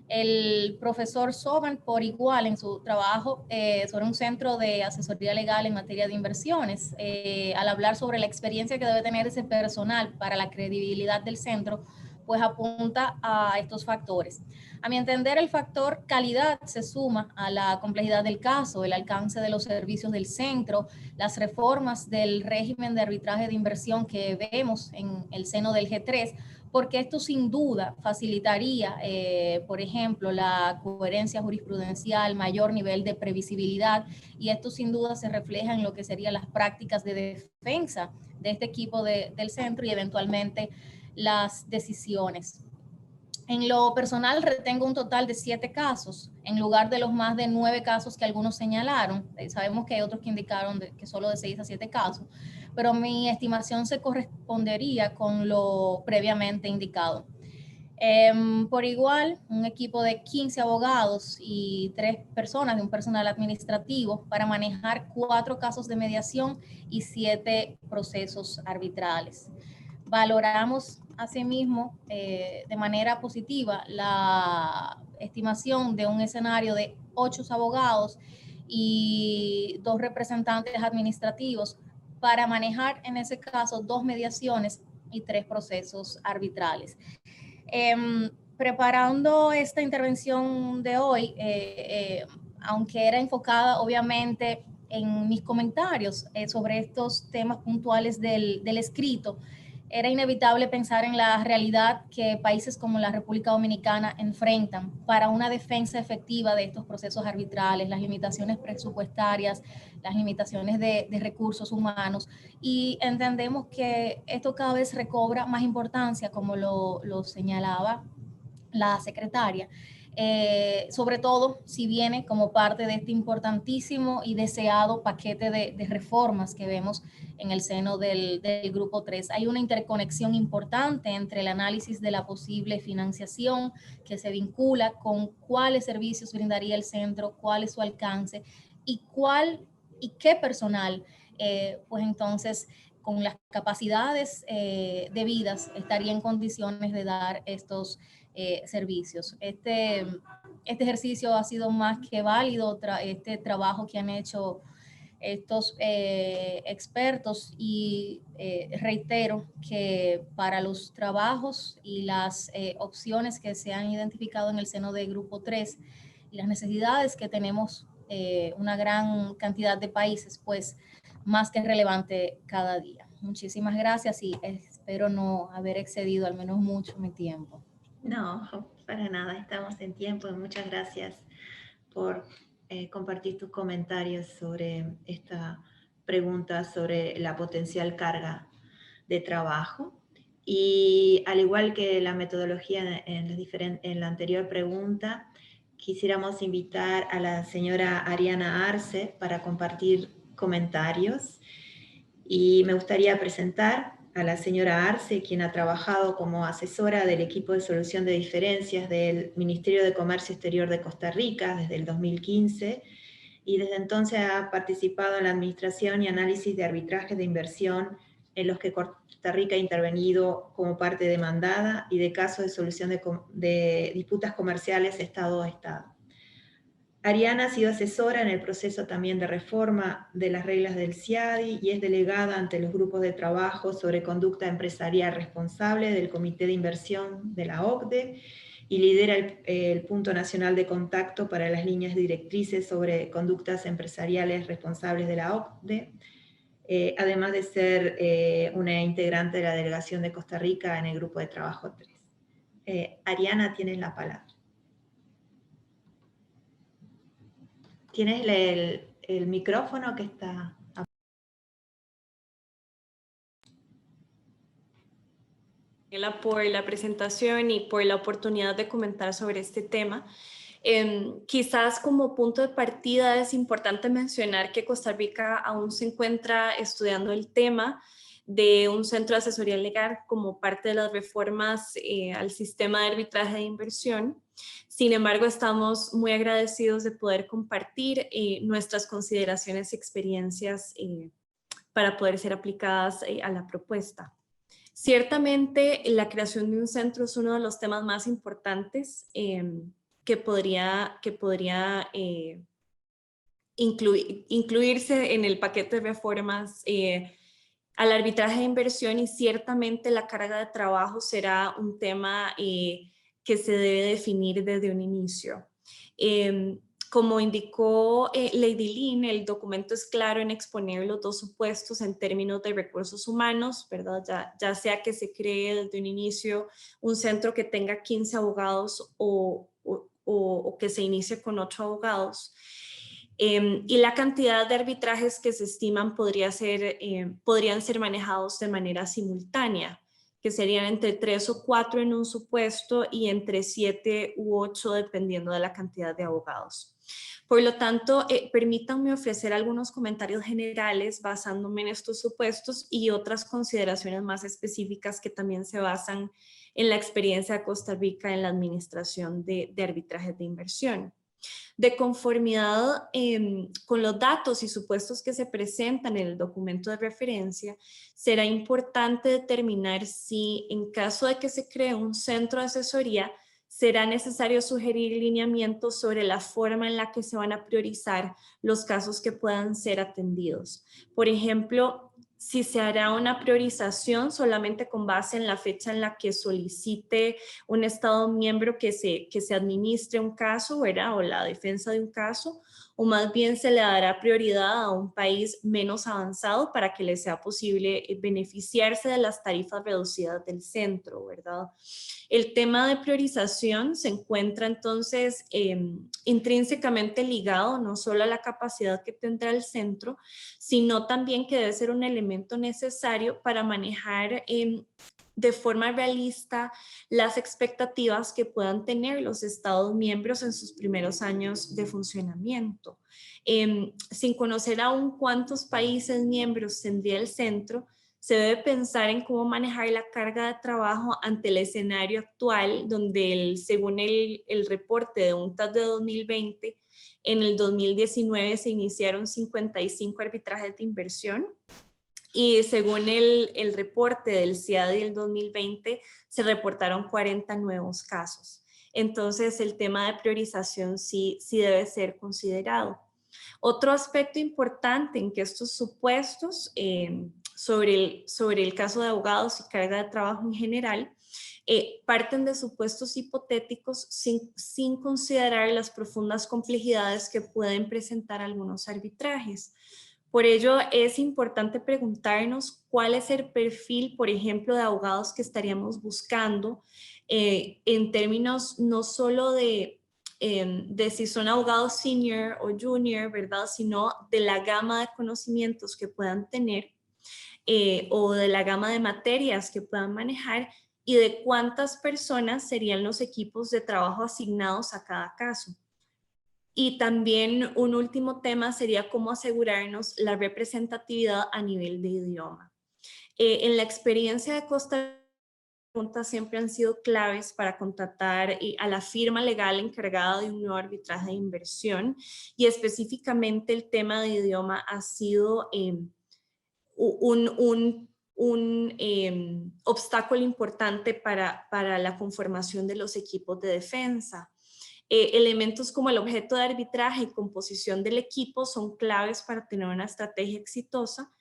[SPEAKER 5] El profesor Soban, por igual, en su trabajo sobre un centro de asesoría legal en materia de inversiones, al hablar sobre la experiencia que debe tener ese personal para la credibilidad del centro, pues apunta a estos factores. A mi entender, el factor calidad se suma a la complejidad del caso, el alcance de los servicios del centro, las reformas del régimen de arbitraje de inversión que vemos en el seno del G3, porque esto sin duda facilitaría, por ejemplo, la coherencia jurisprudencial, mayor nivel de previsibilidad, y esto sin duda se refleja en lo que serían las prácticas de defensa de este equipo del centro y eventualmente las decisiones. En lo personal retengo un total de 7 casos, en lugar de los más de 9 casos que algunos señalaron. Sabemos que hay otros que indicaron que solo de 6 a 7 casos, pero mi estimación se correspondería con lo previamente indicado. Por igual, un equipo de 15 abogados y 3 personas de un personal administrativo para manejar 4 casos de mediación y 7 procesos arbitrales. Valoramos asimismo de manera positiva la estimación de un escenario de 8 abogados y 2 representantes administrativos para manejar en ese caso 2 mediaciones y 3 procesos arbitrales. Preparando esta intervención de hoy, aunque era enfocada obviamente en mis comentarios sobre estos temas puntuales del escrito, era inevitable pensar en la realidad que países como la República Dominicana enfrentan para una defensa efectiva de estos procesos arbitrales, las limitaciones presupuestarias, las limitaciones de recursos humanos, y entendemos que esto cada vez recobra más importancia, como lo señalaba la secretaria, sobre todo si viene como parte de este importantísimo y deseado paquete de reformas que vemos en el seno del Grupo 3. Hay una interconexión importante entre el análisis de la posible financiación que se vincula con cuáles servicios brindaría el centro, cuál es su alcance y qué personal, pues entonces con las capacidades debidas estaría en condiciones de dar estos servicios. Este ejercicio ha sido más que válido, este trabajo que han hecho estos expertos, y reitero que para los trabajos y las opciones que se han identificado en el seno del Grupo 3 y las necesidades que tenemos una gran cantidad de países, pues más que relevante cada día. Muchísimas gracias y espero no haber excedido al menos mucho mi tiempo.
[SPEAKER 1] No, para nada, estamos en tiempo. Muchas gracias por compartir tus comentarios sobre esta pregunta sobre la potencial carga de trabajo. Y al igual que la metodología en la anterior pregunta, quisiéramos invitar a la señora Ariana Arce para compartir comentarios. Y me gustaría presentar a la señora Arce, quien ha trabajado como asesora del equipo de solución de diferencias del Ministerio de Comercio Exterior de Costa Rica desde el 2015, y desde entonces ha participado en la administración y análisis de arbitrajes de inversión en los que Costa Rica ha intervenido como parte demandada y de casos de solución de disputas comerciales Estado a Estado. Ariana ha sido asesora en el proceso también de reforma de las reglas del CIADI y es delegada ante los grupos de trabajo sobre conducta empresarial responsable del Comité de Inversión de la OCDE y lidera el Punto Nacional de Contacto para las líneas directrices sobre conductas empresariales responsables de la OCDE, además de ser una integrante de la delegación de Costa Rica en el Grupo de Trabajo 3. Ariana, tienes la palabra. Tienes el micrófono que está...
[SPEAKER 6] Por la presentación y por la oportunidad de comentar sobre este tema. Quizás como punto de partida es importante mencionar que Costa Rica aún se encuentra estudiando el tema de un centro de asesoría legal como parte de las reformas al sistema de arbitraje de inversión. Sin embargo, estamos muy agradecidos de poder compartir nuestras consideraciones y experiencias para poder ser aplicadas a la propuesta. Ciertamente, la creación de un centro es uno de los temas más importantes que podría incluirse en el paquete de reformas al arbitraje de inversión, y ciertamente la carga de trabajo será un tema que se debe definir desde un inicio. Como indicó Lady Lynn, el documento es claro en exponer los dos supuestos en términos de recursos humanos, ¿verdad? Ya sea que se cree desde un inicio un centro que tenga 15 abogados o que se inicie con 8 abogados. Y la cantidad de arbitrajes que se estiman podrían ser manejados de manera simultánea, que serían entre 3 o 4 en un supuesto y entre 7 u 8 dependiendo de la cantidad de abogados. Por lo tanto, permítanme ofrecer algunos comentarios generales basándome en estos supuestos y otras consideraciones más específicas que también se basan en la experiencia de Costa Rica en la administración de arbitrajes de inversión. De conformidad con los datos y supuestos que se presentan en el documento de referencia, será importante determinar si, en caso de que se cree un centro de asesoría, será necesario sugerir lineamientos sobre la forma en la que se van a priorizar los casos que puedan ser atendidos. Por ejemplo, si se hará una priorización solamente con base en la fecha en la que solicite un Estado miembro que se administre un caso, ¿verdad? O la defensa de un caso, o más bien se le dará prioridad a un país menos avanzado para que le sea posible beneficiarse de las tarifas reducidas del centro, ¿verdad? El tema de priorización se encuentra entonces intrínsecamente ligado no solo a la capacidad que tendrá el centro, sino también que debe ser un elemento necesario para manejar de forma realista las expectativas que puedan tener los Estados miembros en sus primeros años de funcionamiento. Sin conocer aún cuántos países miembros tendría el centro, se debe pensar en cómo manejar la carga de trabajo ante el escenario actual, donde según el reporte de UNTAD de 2020, en el 2019 se iniciaron 55 arbitrajes de inversión, y según el reporte del CIADI del 2020, se reportaron 40 nuevos casos. Entonces, el tema de priorización sí debe ser considerado. Otro aspecto importante en que estos supuestos sobre el caso de abogados y carga de trabajo en general parten de supuestos hipotéticos sin considerar las profundas complejidades que pueden presentar algunos arbitrajes. Por ello, es importante preguntarnos cuál es el perfil, por ejemplo, de abogados que estaríamos buscando en términos no solo de si son abogados senior o junior, ¿verdad? Sino de la gama de conocimientos que puedan tener o de la gama de materias que puedan manejar y de cuántas personas serían los equipos de trabajo asignados a cada caso. Y también un último tema sería cómo asegurarnos la representatividad a nivel de idioma. En la experiencia de Costa Rica, preguntas siempre han sido claves para contratar a la firma legal encargada de un nuevo arbitraje de inversión, y específicamente el tema de idioma ha sido un obstáculo importante para la conformación de los equipos de defensa. Elementos como el objeto de arbitraje y composición del equipo son claves para tener una estrategia exitosa,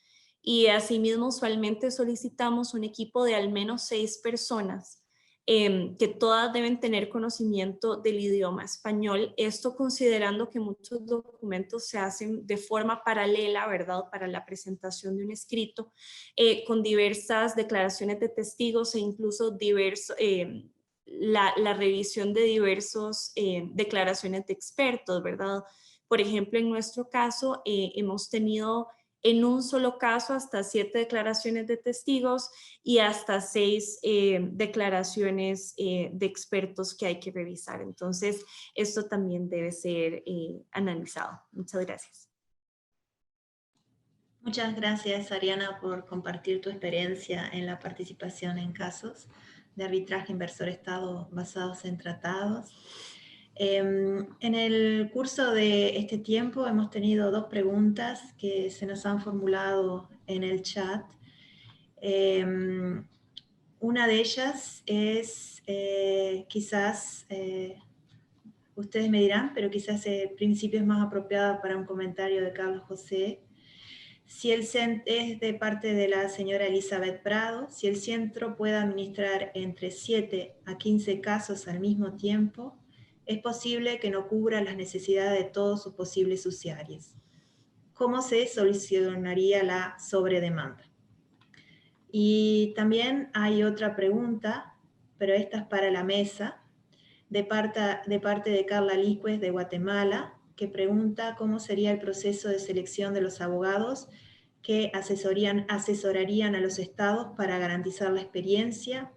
[SPEAKER 6] y asimismo usualmente solicitamos un equipo de al menos 6 personas que todas deben tener conocimiento del idioma español, esto considerando que muchos documentos se hacen de forma paralela, ¿verdad?, para la presentación de un escrito, con diversas declaraciones de testigos e incluso la revisión de diversas declaraciones de expertos, ¿verdad? Por ejemplo, en nuestro caso hemos tenido en un solo caso hasta 7 declaraciones de testigos y hasta 6 declaraciones de expertos que hay que revisar. Entonces, esto también debe ser analizado. Muchas gracias.
[SPEAKER 1] Muchas gracias, Ariana, por compartir tu experiencia en la participación en casos de arbitraje inversor-Estado basados en tratados. En el curso de este tiempo hemos tenido 2 preguntas que se nos han formulado en el chat. Una de ellas es, quizás, ustedes me dirán, pero quizás el principio es más apropiado para un comentario de Carlos José. Si es de parte de la señora Elizabeth Prado, si el centro puede administrar entre 7 a 15 casos al mismo tiempo, es posible que no cubra las necesidades de todos sus posibles usuarios. ¿Cómo se solucionaría la sobredemanda? Y también hay otra pregunta, pero esta es para la mesa, de parte de Carla Líquez de Guatemala, que pregunta cómo sería el proceso de selección de los abogados que asesorarían a los estados para garantizar la experiencia,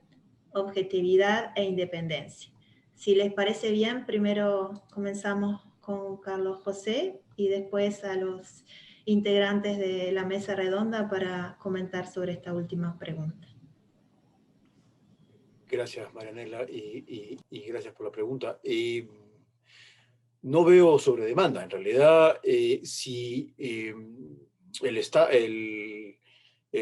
[SPEAKER 1] objetividad e independencia. Si les parece bien, primero comenzamos con Carlos José y después a los integrantes de la mesa redonda para comentar sobre esta última pregunta.
[SPEAKER 3] Gracias, Marianela, y gracias por la pregunta. No veo sobredemanda. En realidad, si el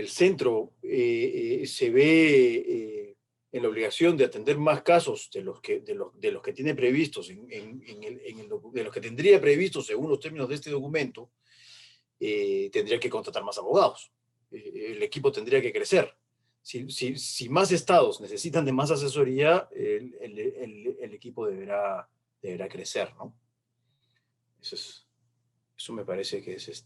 [SPEAKER 3] centro se ve en la obligación de atender más casos de los que tiene previstos, de los que tendría previstos según los términos de este documento, tendría que contratar más abogados. El equipo tendría que crecer. Si más estados necesitan de más asesoría, el equipo deberá crecer, ¿no? Eso me parece que es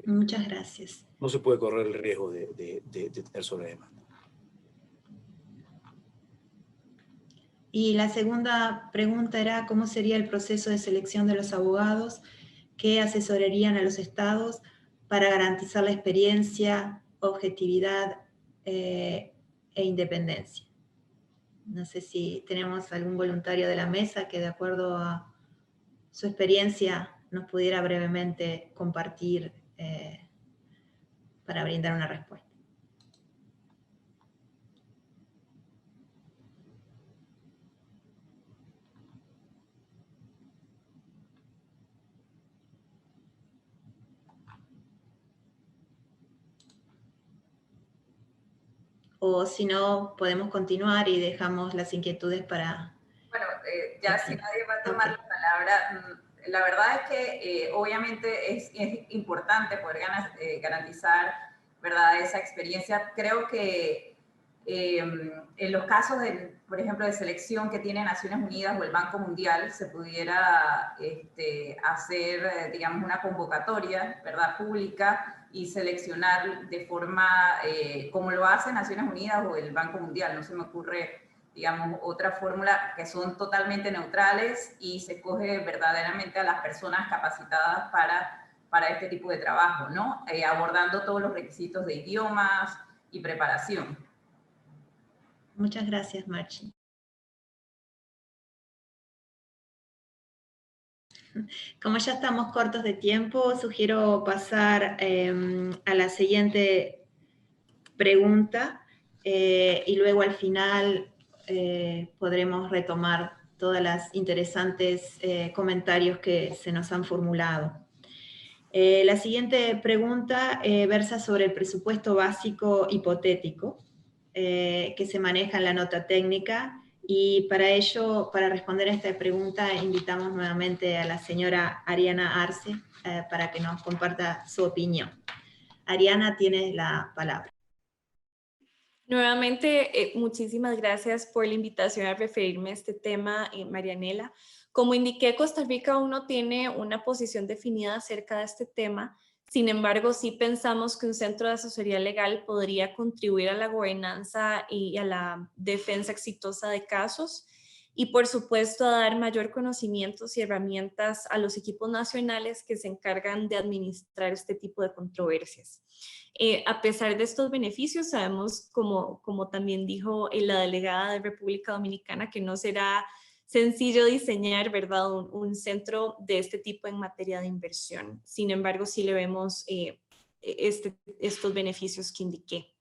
[SPEAKER 1] Muchas gracias.
[SPEAKER 3] No se puede correr el riesgo de tener sobredemanda.
[SPEAKER 1] Y la segunda pregunta era cómo sería el proceso de selección de los abogados que asesorarían a los estados para garantizar la experiencia, objetividad e independencia. No sé si tenemos algún voluntario de la mesa que de acuerdo a su experiencia nos pudiera brevemente compartir para brindar una respuesta. O si no, podemos continuar y dejamos las inquietudes para...
[SPEAKER 4] Bueno, ya si nadie va a tomar la palabra, la verdad es que obviamente es importante poder garantizar, ¿verdad?, esa experiencia. Creo que En los casos, por ejemplo, de selección que tiene Naciones Unidas o el Banco Mundial, se pudiera hacer, digamos, una convocatoria, ¿verdad?, pública y seleccionar de forma, como lo hace Naciones Unidas o el Banco Mundial. No se me ocurre, digamos, otra fórmula, que son totalmente neutrales y se escoge verdaderamente a las personas capacitadas para este tipo de trabajo, ¿no? Abordando todos los requisitos de idiomas y preparación.
[SPEAKER 1] Muchas gracias, Marchi. Como ya estamos cortos de tiempo, sugiero pasar a la siguiente pregunta y luego al final podremos retomar todas las interesantes comentarios que se nos han formulado. La siguiente pregunta versa sobre el presupuesto básico hipotético que se maneja en la nota técnica, y para ello, para responder a esta pregunta, invitamos nuevamente a la señora Ariana Arce para que nos comparta su opinión. Ariana, tienes la palabra.
[SPEAKER 6] Nuevamente, muchísimas gracias por la invitación a referirme a este tema, Marianela. Como indiqué, Costa Rica aún no tiene una posición definida acerca de este tema. Sin embargo, sí pensamos que un centro de asesoría legal podría contribuir a la gobernanza y a la defensa exitosa de casos y, por supuesto, a dar mayor conocimientos y herramientas a los equipos nacionales que se encargan de administrar este tipo de controversias. A pesar de estos beneficios, sabemos, como también dijo la delegada de República Dominicana, que no será sencillo diseñar, ¿verdad?, un centro de este tipo en materia de inversión. Sin embargo, sí le vemos estos beneficios que indiqué.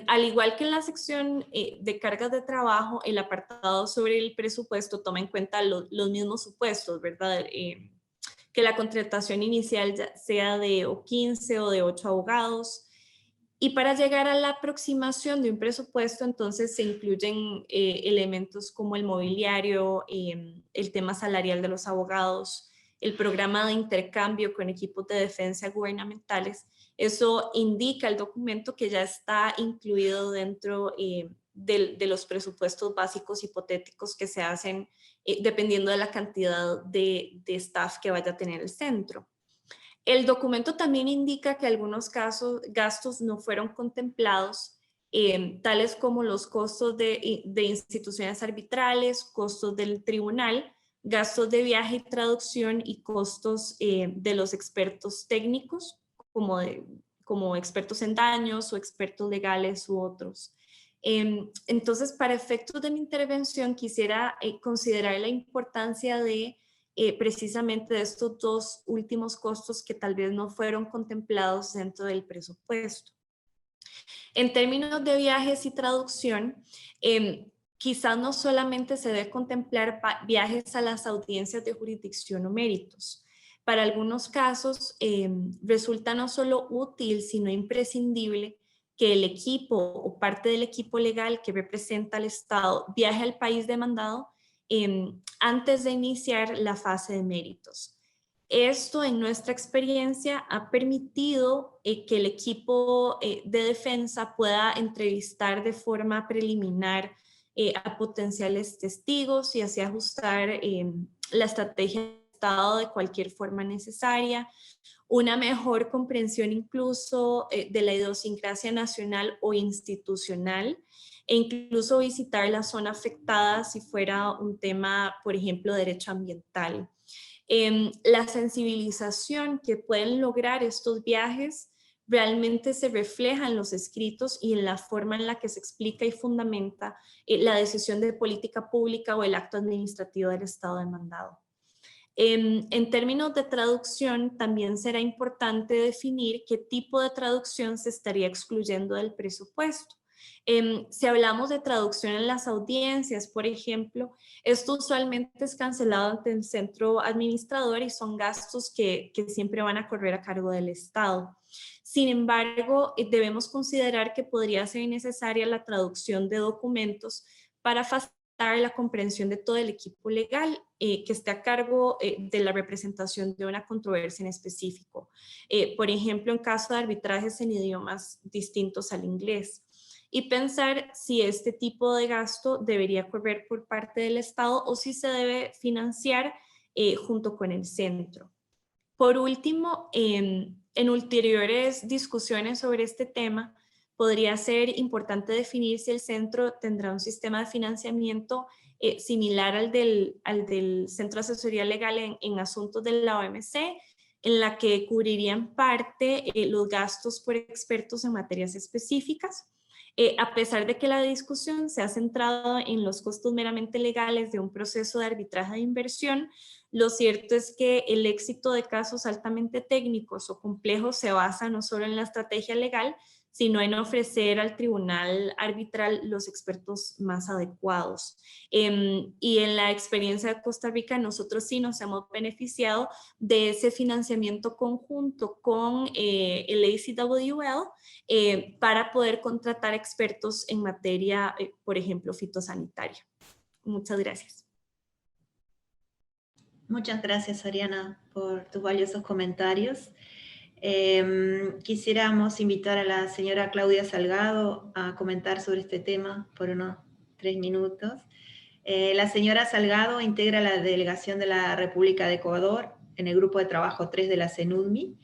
[SPEAKER 6] Al igual que en la sección de cargas de trabajo, el apartado sobre el presupuesto toma en cuenta los mismos supuestos, ¿verdad?, que la contratación inicial sea de 15 o de 8 abogados. Y para llegar a la aproximación de un presupuesto, entonces se incluyen elementos como el mobiliario, el tema salarial de los abogados, el programa de intercambio con equipos de defensa gubernamentales. Eso indica el documento que ya está incluido dentro de los presupuestos básicos hipotéticos que se hacen dependiendo de la cantidad de staff que vaya a tener el centro. El documento también indica que algunos gastos no fueron contemplados, tales como los costos de instituciones arbitrales, costos del tribunal, gastos de viaje y traducción y costos de los expertos técnicos, como expertos en daños o expertos legales u otros. Entonces, para efectos de mi intervención, quisiera considerar la importancia de precisamente de estos dos últimos costos que tal vez no fueron contemplados dentro del presupuesto. En términos de viajes y traducción, quizás no solamente se debe contemplar viajes a las audiencias de jurisdicción o méritos. Para algunos casos resulta no solo útil, sino imprescindible que el equipo o parte del equipo legal que representa al Estado viaje al país demandado antes de iniciar la fase de méritos. Esto, en nuestra experiencia, ha permitido que el equipo de defensa pueda entrevistar de forma preliminar a potenciales testigos y así ajustar la estrategia de Estado de cualquier forma necesaria, una mejor comprensión incluso de la idiosincrasia nacional o institucional, e incluso visitar la zona afectada si fuera un tema, por ejemplo, derecho ambiental. La sensibilización que pueden lograr estos viajes realmente se refleja en los escritos y en la forma en la que se explica y fundamenta la decisión de política pública o el acto administrativo del Estado demandado. En términos de traducción, también será importante definir qué tipo de traducción se estaría excluyendo del presupuesto. Si hablamos de traducción en las audiencias, por ejemplo, esto usualmente es cancelado ante el centro administrador y son gastos que siempre van a correr a cargo del Estado. Sin embargo, debemos considerar que podría ser necesaria la traducción de documentos para facilitar la comprensión de todo el equipo legal que esté a cargo de la representación de una controversia en específico. Por ejemplo, en caso de arbitrajes en idiomas distintos al inglés. y pensar si este tipo de gasto debería correr por parte del Estado o si se debe financiar junto con el centro. Por último, en ulteriores discusiones sobre este tema, podría ser importante definir si el centro tendrá un sistema de financiamiento similar al del Centro de Asesoría Legal en asuntos de la OMC, en la que cubrirían parte los gastos por expertos en materias específicas. A pesar de que la discusión se ha centrado en los costos meramente legales de un proceso de arbitraje de inversión, lo cierto es que el éxito de casos altamente técnicos o complejos se basa no solo en la estrategia legal, sino en ofrecer al tribunal arbitral los expertos más adecuados. Y en la experiencia de Costa Rica, nosotros sí nos hemos beneficiado de ese financiamiento conjunto con el ACWL para poder contratar expertos en materia, por ejemplo, fitosanitaria. Muchas gracias.
[SPEAKER 1] Muchas gracias, Ariana, por tus valiosos comentarios. Quisiéramos invitar a la señora Claudia Salgado a comentar sobre este tema por unos 3 minutos. La señora Salgado integra la delegación de la República de Ecuador en el grupo de trabajo 3 de la CENUDMI.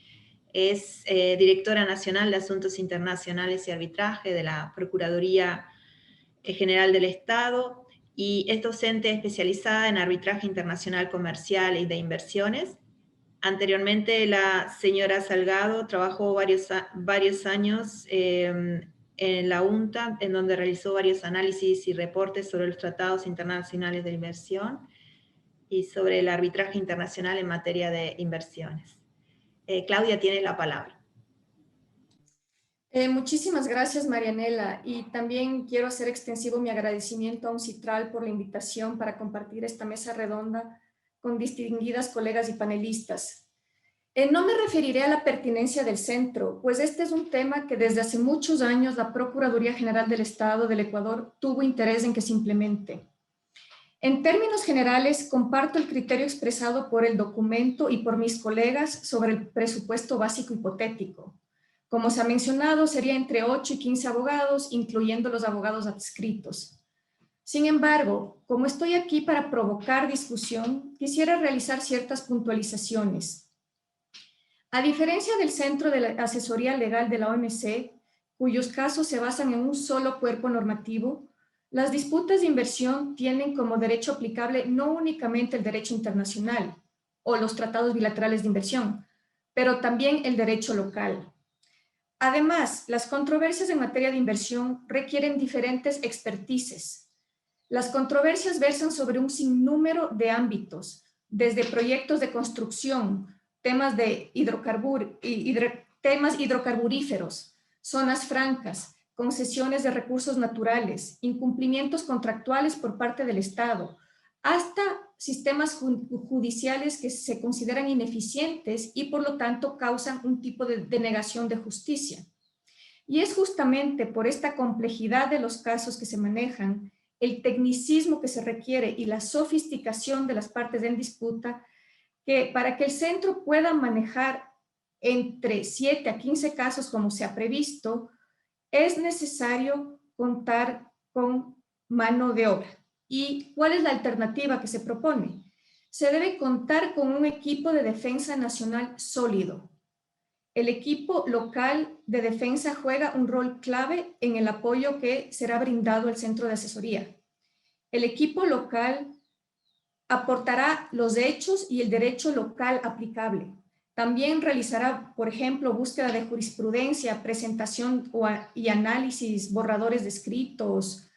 [SPEAKER 1] Es directora nacional de Asuntos Internacionales y Arbitraje de la Procuraduría General del Estado y es docente especializada en arbitraje internacional comercial y de inversiones. Anteriormente, la señora Salgado trabajó varios años en la UNTA, en donde realizó varios análisis y reportes sobre los tratados internacionales de inversión y sobre el arbitraje internacional en materia de inversiones. Claudia tiene la palabra.
[SPEAKER 7] Muchísimas gracias, Marianela, y también quiero hacer extensivo mi agradecimiento a UNCITRAL por la invitación para compartir esta mesa redonda con distinguidas colegas y panelistas. No me referiré a la pertinencia del centro, pues este es un tema que desde hace muchos años la Procuraduría General del Estado del Ecuador tuvo interés en que se implemente. En términos generales, comparto el criterio expresado por el documento y por mis colegas sobre el presupuesto básico hipotético. Como se ha mencionado, sería entre 8 y 15 abogados, incluyendo los abogados adscritos. Sin embargo, como estoy aquí para provocar discusión, quisiera realizar ciertas puntualizaciones. A diferencia del Centro de la Asesoría Legal de la OMC, cuyos casos se basan en un solo cuerpo normativo, las disputas de inversión tienen como derecho aplicable no únicamente el derecho internacional o los tratados bilaterales de inversión, pero también el derecho local. Además, las controversias en materia de inversión requieren diferentes expertices. Las controversias versan sobre un sinnúmero de ámbitos, desde proyectos de construcción, temas hidrocarburíferos, zonas francas, concesiones de recursos naturales, incumplimientos contractuales por parte del Estado, hasta sistemas judiciales que se consideran ineficientes y por lo tanto causan un tipo de denegación de justicia. Y es justamente por esta complejidad de los casos que se manejan, el tecnicismo que se requiere y la sofisticación de las partes en disputa, que para que el centro pueda manejar entre 7 a 15 casos como se ha previsto, es necesario contar con mano de obra. ¿Y cuál es la alternativa que se propone? Se debe contar con un equipo de defensa nacional sólido. El equipo local de defensa juega un rol clave en el apoyo que será brindado al centro de asesoría. El equipo local aportará los hechos y el derecho local aplicable. También realizará, por ejemplo, búsqueda de jurisprudencia, presentación y análisis, borradores de escritos.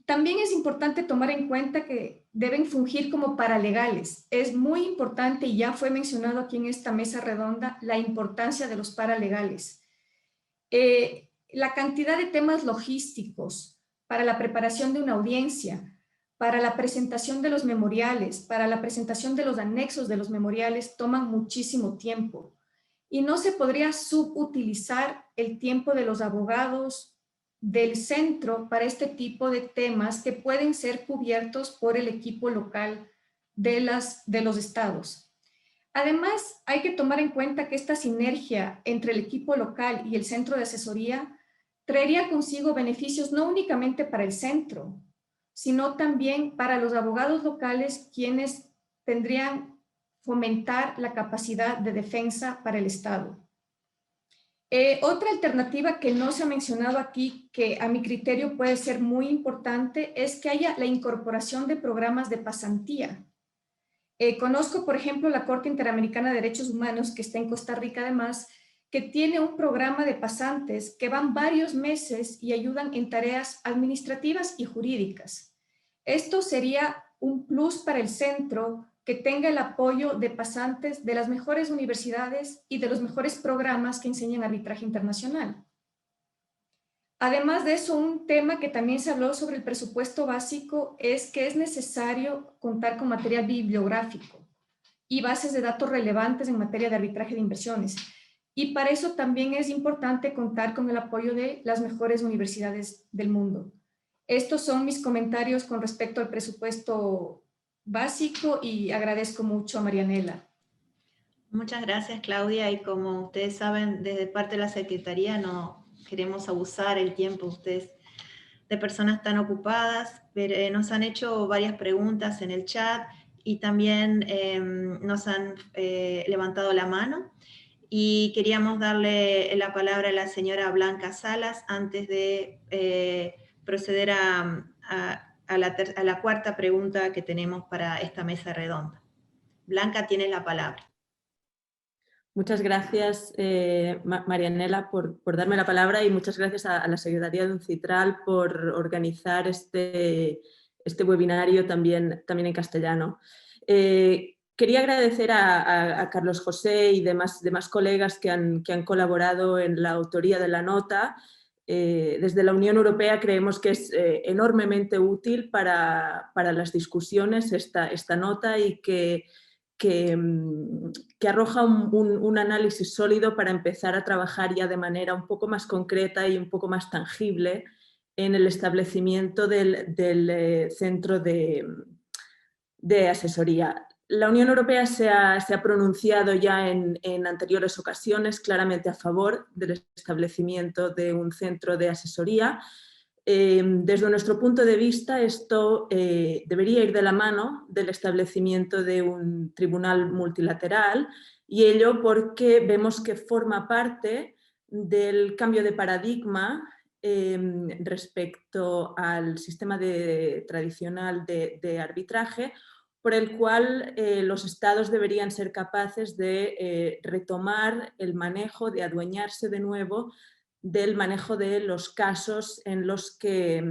[SPEAKER 7] También es importante tomar en cuenta que deben fungir como paralegales. Es muy importante, y ya fue mencionado aquí en esta mesa redonda, la importancia de los paralegales. La cantidad de temas logísticos para la preparación de una audiencia, para la presentación de los memoriales, para la presentación de los anexos de los memoriales, toman muchísimo tiempo. Y no se podría subutilizar el tiempo de los abogados del centro para este tipo de temas que pueden ser cubiertos por el equipo local de los estados. Además, hay que tomar en cuenta que esta sinergia entre el equipo local y el centro de asesoría traería consigo beneficios no únicamente para el centro, sino también para los abogados locales, quienes tendrían fomentar la capacidad de defensa para el Estado. Otra alternativa que no se ha mencionado aquí, que a mi criterio puede ser muy importante, es que haya la incorporación de programas de pasantía. Conozco, por ejemplo, la Corte Interamericana de Derechos Humanos, que está en Costa Rica además, que tiene un programa de pasantes que van varios meses y ayudan en tareas administrativas y jurídicas. Esto sería un plus para el centro, que tenga el apoyo de pasantes de las mejores universidades y de los mejores programas que enseñan arbitraje internacional. Además de eso, un tema que también se habló sobre el presupuesto básico es que es necesario contar con material bibliográfico y bases de datos relevantes en materia de arbitraje de inversiones. Y para eso también es importante contar con el apoyo de las mejores universidades del mundo. Estos son mis comentarios con respecto al presupuesto básico y agradezco mucho a Marianela.
[SPEAKER 1] Muchas gracias, Claudia, y como ustedes saben, desde parte de la Secretaría no queremos abusar el tiempo ustedes de personas tan ocupadas, pero nos han hecho varias preguntas en el chat y también nos han levantado la mano, y queríamos darle la palabra a la señora Blanca Salas antes de proceder a la cuarta pregunta que tenemos para esta mesa redonda. Blanca, tienes la palabra.
[SPEAKER 8] Muchas gracias, Marianela, por darme la palabra, y muchas gracias a la Secretaría de UNCITRAL por organizar este webinario también en castellano. Quería agradecer a Carlos José y demás colegas que han colaborado en la autoría de la nota. Desde la Unión Europea creemos que es enormemente útil para las discusiones esta nota, y que arroja un análisis sólido para empezar a trabajar ya de manera un poco más concreta y un poco más tangible en el establecimiento del centro de asesoría. La Unión Europea se ha pronunciado ya en anteriores ocasiones claramente a favor del establecimiento de un centro de asesoría. Desde nuestro punto de vista, esto debería ir de la mano del establecimiento de un tribunal multilateral, y ello porque vemos que forma parte del cambio de paradigma respecto al sistema tradicional de arbitraje, por el cual los estados deberían ser capaces de retomar el manejo, de adueñarse de nuevo del manejo de los casos en los que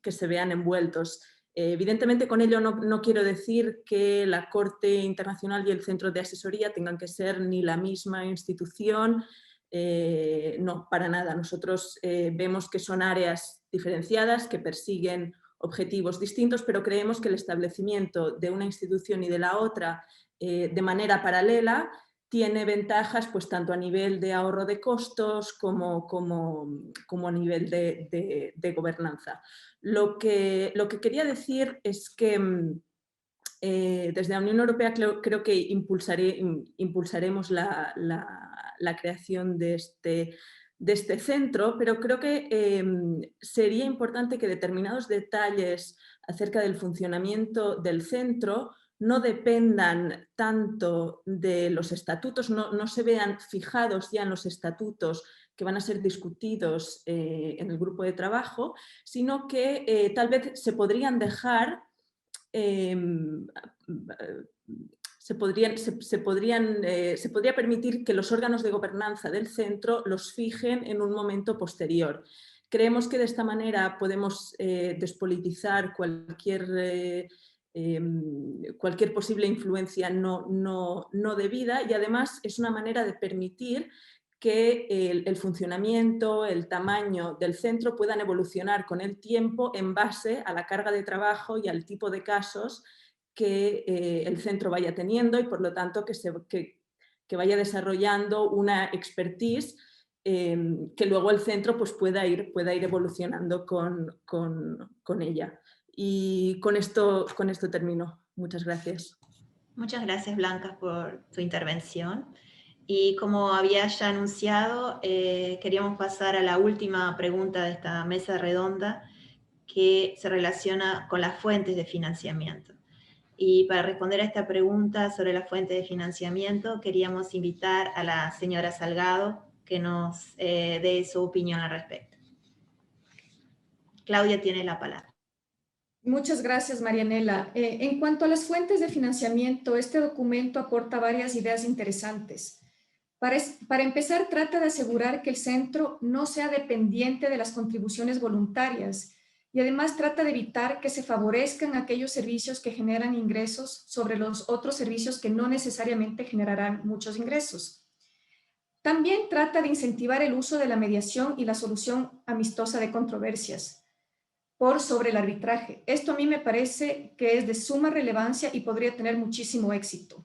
[SPEAKER 8] se vean envueltos. Evidentemente, con ello no quiero decir que la Corte Internacional y el Centro de Asesoría tengan que ser ni la misma institución, no, para nada. Nosotros vemos que son áreas diferenciadas, que persiguen objetivos distintos, pero creemos que el establecimiento de una institución y de la otra de manera paralela tiene ventajas, pues, tanto a nivel de ahorro de costos como a nivel de gobernanza. Lo que quería decir es que desde la Unión Europea creo que impulsaremos la creación de este centro, pero creo que sería importante que determinados detalles acerca del funcionamiento del centro no dependan tanto de los estatutos, no se vean fijados ya en los estatutos que van a ser discutidos en el grupo de trabajo, sino que tal vez se podrían dejar, se podría permitir que los órganos de gobernanza del centro los fijen en un momento posterior. Creemos que de esta manera podemos despolitizar cualquier posible influencia no debida, y además es una manera de permitir que el funcionamiento, el tamaño del centro puedan evolucionar con el tiempo en base a la carga de trabajo y al tipo de casos que el centro vaya teniendo, y por lo tanto que vaya desarrollando una expertise que luego el centro, pues, pueda ir evolucionando con ella. Y con esto termino. Muchas gracias.
[SPEAKER 1] Muchas gracias, Blanca, por tu intervención. Y como había ya anunciado, queríamos pasar a la última pregunta de esta mesa redonda, que se relaciona con las fuentes de financiamiento. Y para responder a esta pregunta sobre las fuentes de financiamiento, queríamos invitar a la señora Salgado que nos dé su opinión al respecto. Claudia tiene la palabra.
[SPEAKER 7] Muchas gracias, Marianela. En cuanto a las fuentes de financiamiento, este documento aporta varias ideas interesantes. Para empezar, trata de asegurar que el centro no sea dependiente de las contribuciones voluntarias y además trata de evitar que se favorezcan aquellos servicios que generan ingresos sobre los otros servicios que no necesariamente generarán muchos ingresos. También trata de incentivar el uso de la mediación y la solución amistosa de controversias por sobre el arbitraje. Esto a mí me parece que es de suma relevancia y podría tener muchísimo éxito.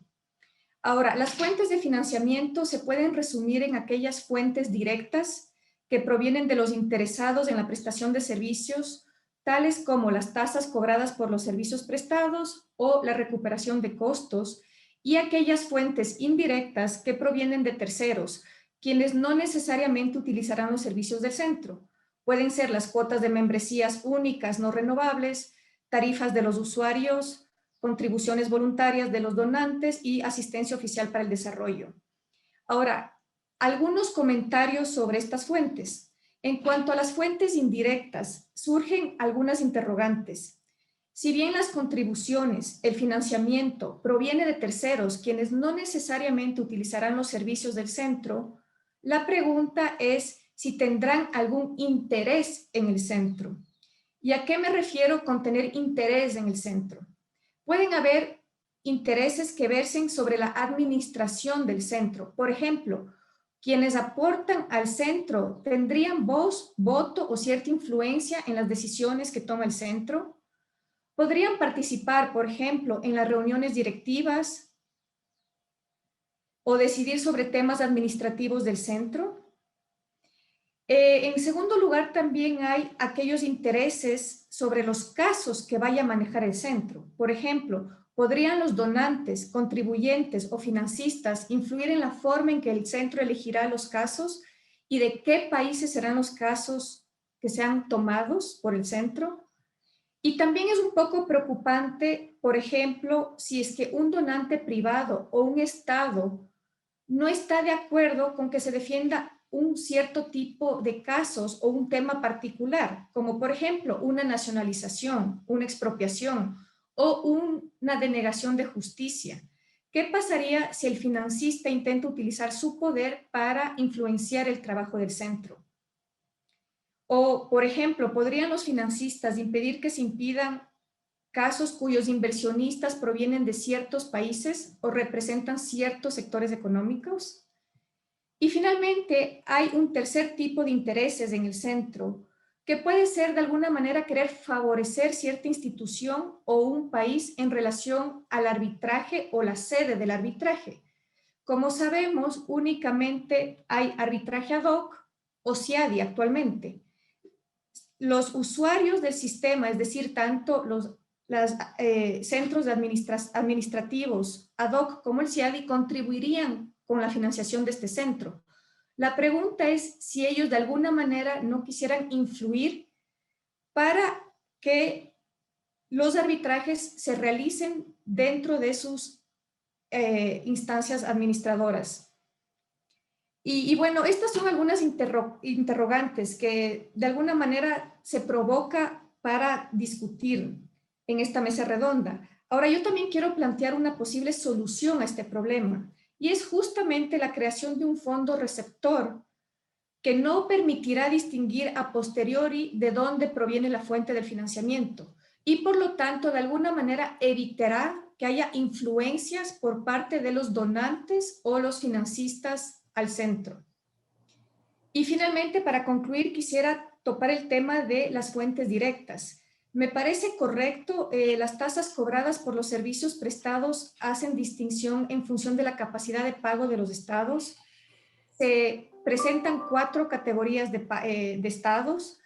[SPEAKER 7] Ahora, las fuentes de financiamiento se pueden resumir en aquellas fuentes directas que provienen de los interesados en la prestación de servicios, tales como las tasas cobradas por los servicios prestados o la recuperación de costos, y aquellas fuentes indirectas que provienen de terceros, quienes no necesariamente utilizarán los servicios del centro. Pueden ser las cuotas de membresías únicas no renovables, tarifas de los usuarios, contribuciones voluntarias de los donantes y asistencia oficial para el desarrollo. Ahora, algunos comentarios sobre estas fuentes. En cuanto a las fuentes indirectas, surgen algunas interrogantes. Si bien las contribuciones, el financiamiento, proviene de terceros, quienes no necesariamente utilizarán los servicios del centro, la pregunta es si tendrán algún interés en el centro. ¿Y a qué me refiero con tener interés en el centro? Pueden haber intereses que versen sobre la administración del centro. Por ejemplo, quienes aportan al centro tendrían voz, voto o cierta influencia en las decisiones que toma el centro. Podrían participar, por ejemplo, en las reuniones directivas o decidir sobre temas administrativos del centro. En segundo lugar, también hay aquellos intereses sobre los casos que vaya a manejar el centro. Por ejemplo, ¿podrían los donantes, contribuyentes o financistas influir en la forma en que el centro elegirá los casos y de qué países serán los casos que sean tomados por el centro? Y también es un poco preocupante, por ejemplo, si es que un donante privado o un Estado no está de acuerdo con que se defienda un cierto tipo de casos o un tema particular, como por ejemplo una nacionalización, una expropiación o una denegación de justicia. ¿Qué pasaría si el financista intenta utilizar su poder para influenciar el trabajo del centro? O, por ejemplo, ¿podrían los financistas impedir que se impidan casos cuyos inversionistas provienen de ciertos países o representan ciertos sectores económicos? Y finalmente, hay un tercer tipo de intereses en el centro, que puede ser de alguna manera querer favorecer cierta institución o un país en relación al arbitraje o la sede del arbitraje. Como sabemos, únicamente hay arbitraje ad hoc o CIADI actualmente. Los usuarios del sistema, es decir, tanto los centros administrativos ad hoc como el CIADI, contribuirían con la financiación de este centro. La pregunta es si ellos de alguna manera no quisieran influir para que los arbitrajes se realicen dentro de sus instancias administradoras. Y bueno, estas son algunas interrogantes que de alguna manera se provoca para discutir en esta mesa redonda. Ahora, yo también quiero plantear una posible solución a este problema, y es justamente la creación de un fondo receptor que no permitirá distinguir a posteriori de dónde proviene la fuente del financiamiento y por lo tanto de alguna manera evitará que haya influencias por parte de los donantes o los financistas al centro. Y finalmente, para concluir, quisiera topar el tema de las fuentes directas. Me parece correcto, las tasas cobradas por los servicios prestados hacen distinción en función de la capacidad de pago de los estados. Se presentan 4 categorías de estados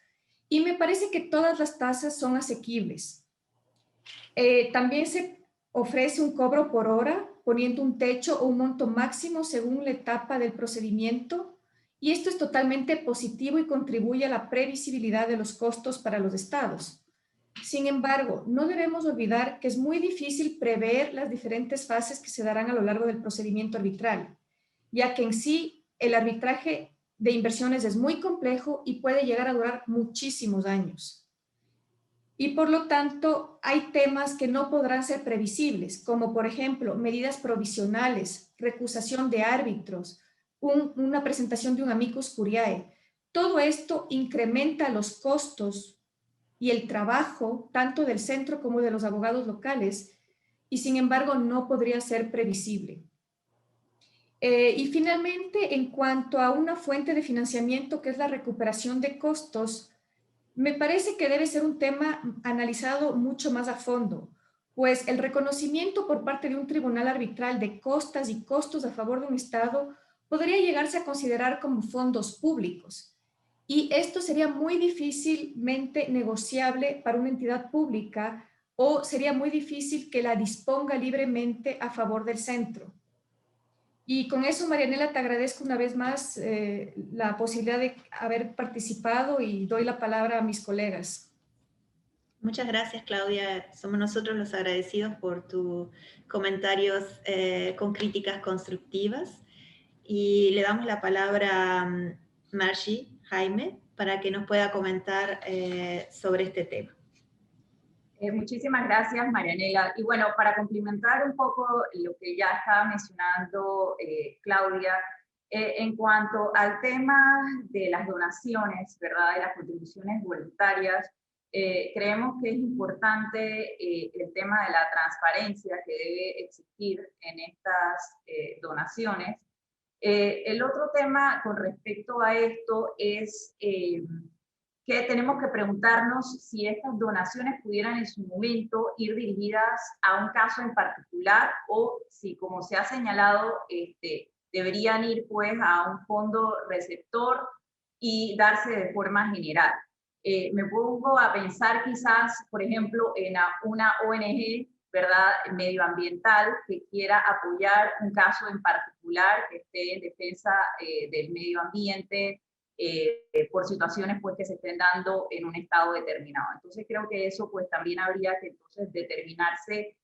[SPEAKER 7] y me parece que todas las tasas son asequibles. También se ofrece un cobro por hora poniendo un techo o un monto máximo según la etapa del procedimiento, y esto es totalmente positivo y contribuye a la previsibilidad de los costos para los estados. Sin embargo, no debemos olvidar que es muy difícil prever las diferentes fases que se darán a lo largo del procedimiento arbitral, ya que en sí el arbitraje de inversiones es muy complejo y puede llegar a durar muchísimos años. Y por lo tanto, hay temas que no podrán ser previsibles, como por ejemplo, medidas provisionales, recusación de árbitros, una presentación de un amicus curiae. Todo esto incrementa los costos y el trabajo, tanto del centro como de los abogados locales, y sin embargo no podría ser previsible. Y finalmente, en cuanto a una fuente de financiamiento que es la recuperación de costos, me parece que debe ser un tema analizado mucho más a fondo, pues el reconocimiento por parte de un tribunal arbitral de costas y costos a favor de un Estado podría llegarse a considerar como fondos públicos. Y esto sería muy difícilmente negociable para una entidad pública o sería muy difícil que la disponga libremente a favor del centro. Y con eso, Marianela, te agradezco una vez más la posibilidad de haber participado y doy la palabra a mis colegas.
[SPEAKER 1] Muchas gracias, Claudia. Somos nosotros los agradecidos por tus comentarios con críticas constructivas. Y le damos la palabra a Margie Jaime para que nos pueda comentar sobre este tema.
[SPEAKER 4] Muchísimas gracias, Marianela. Y bueno, para complementar un poco lo que ya estaba mencionando Claudia, en cuanto al tema de las donaciones, ¿verdad?, de las contribuciones voluntarias, creemos que es importante el tema de la transparencia que debe existir en estas donaciones. El otro tema con respecto a esto es que tenemos que preguntarnos si estas donaciones pudieran en su momento ir dirigidas a un caso en particular o si, como se ha señalado, deberían ir pues a un fondo receptor y darse de forma general. Me pongo a pensar quizás, por ejemplo, en una ONG, ¿verdad?, medioambiental que quiera apoyar un caso en particular que esté en defensa del medio ambiente, por situaciones pues que se estén dando en un estado determinado. Entonces creo que eso pues también habría que entonces determinarse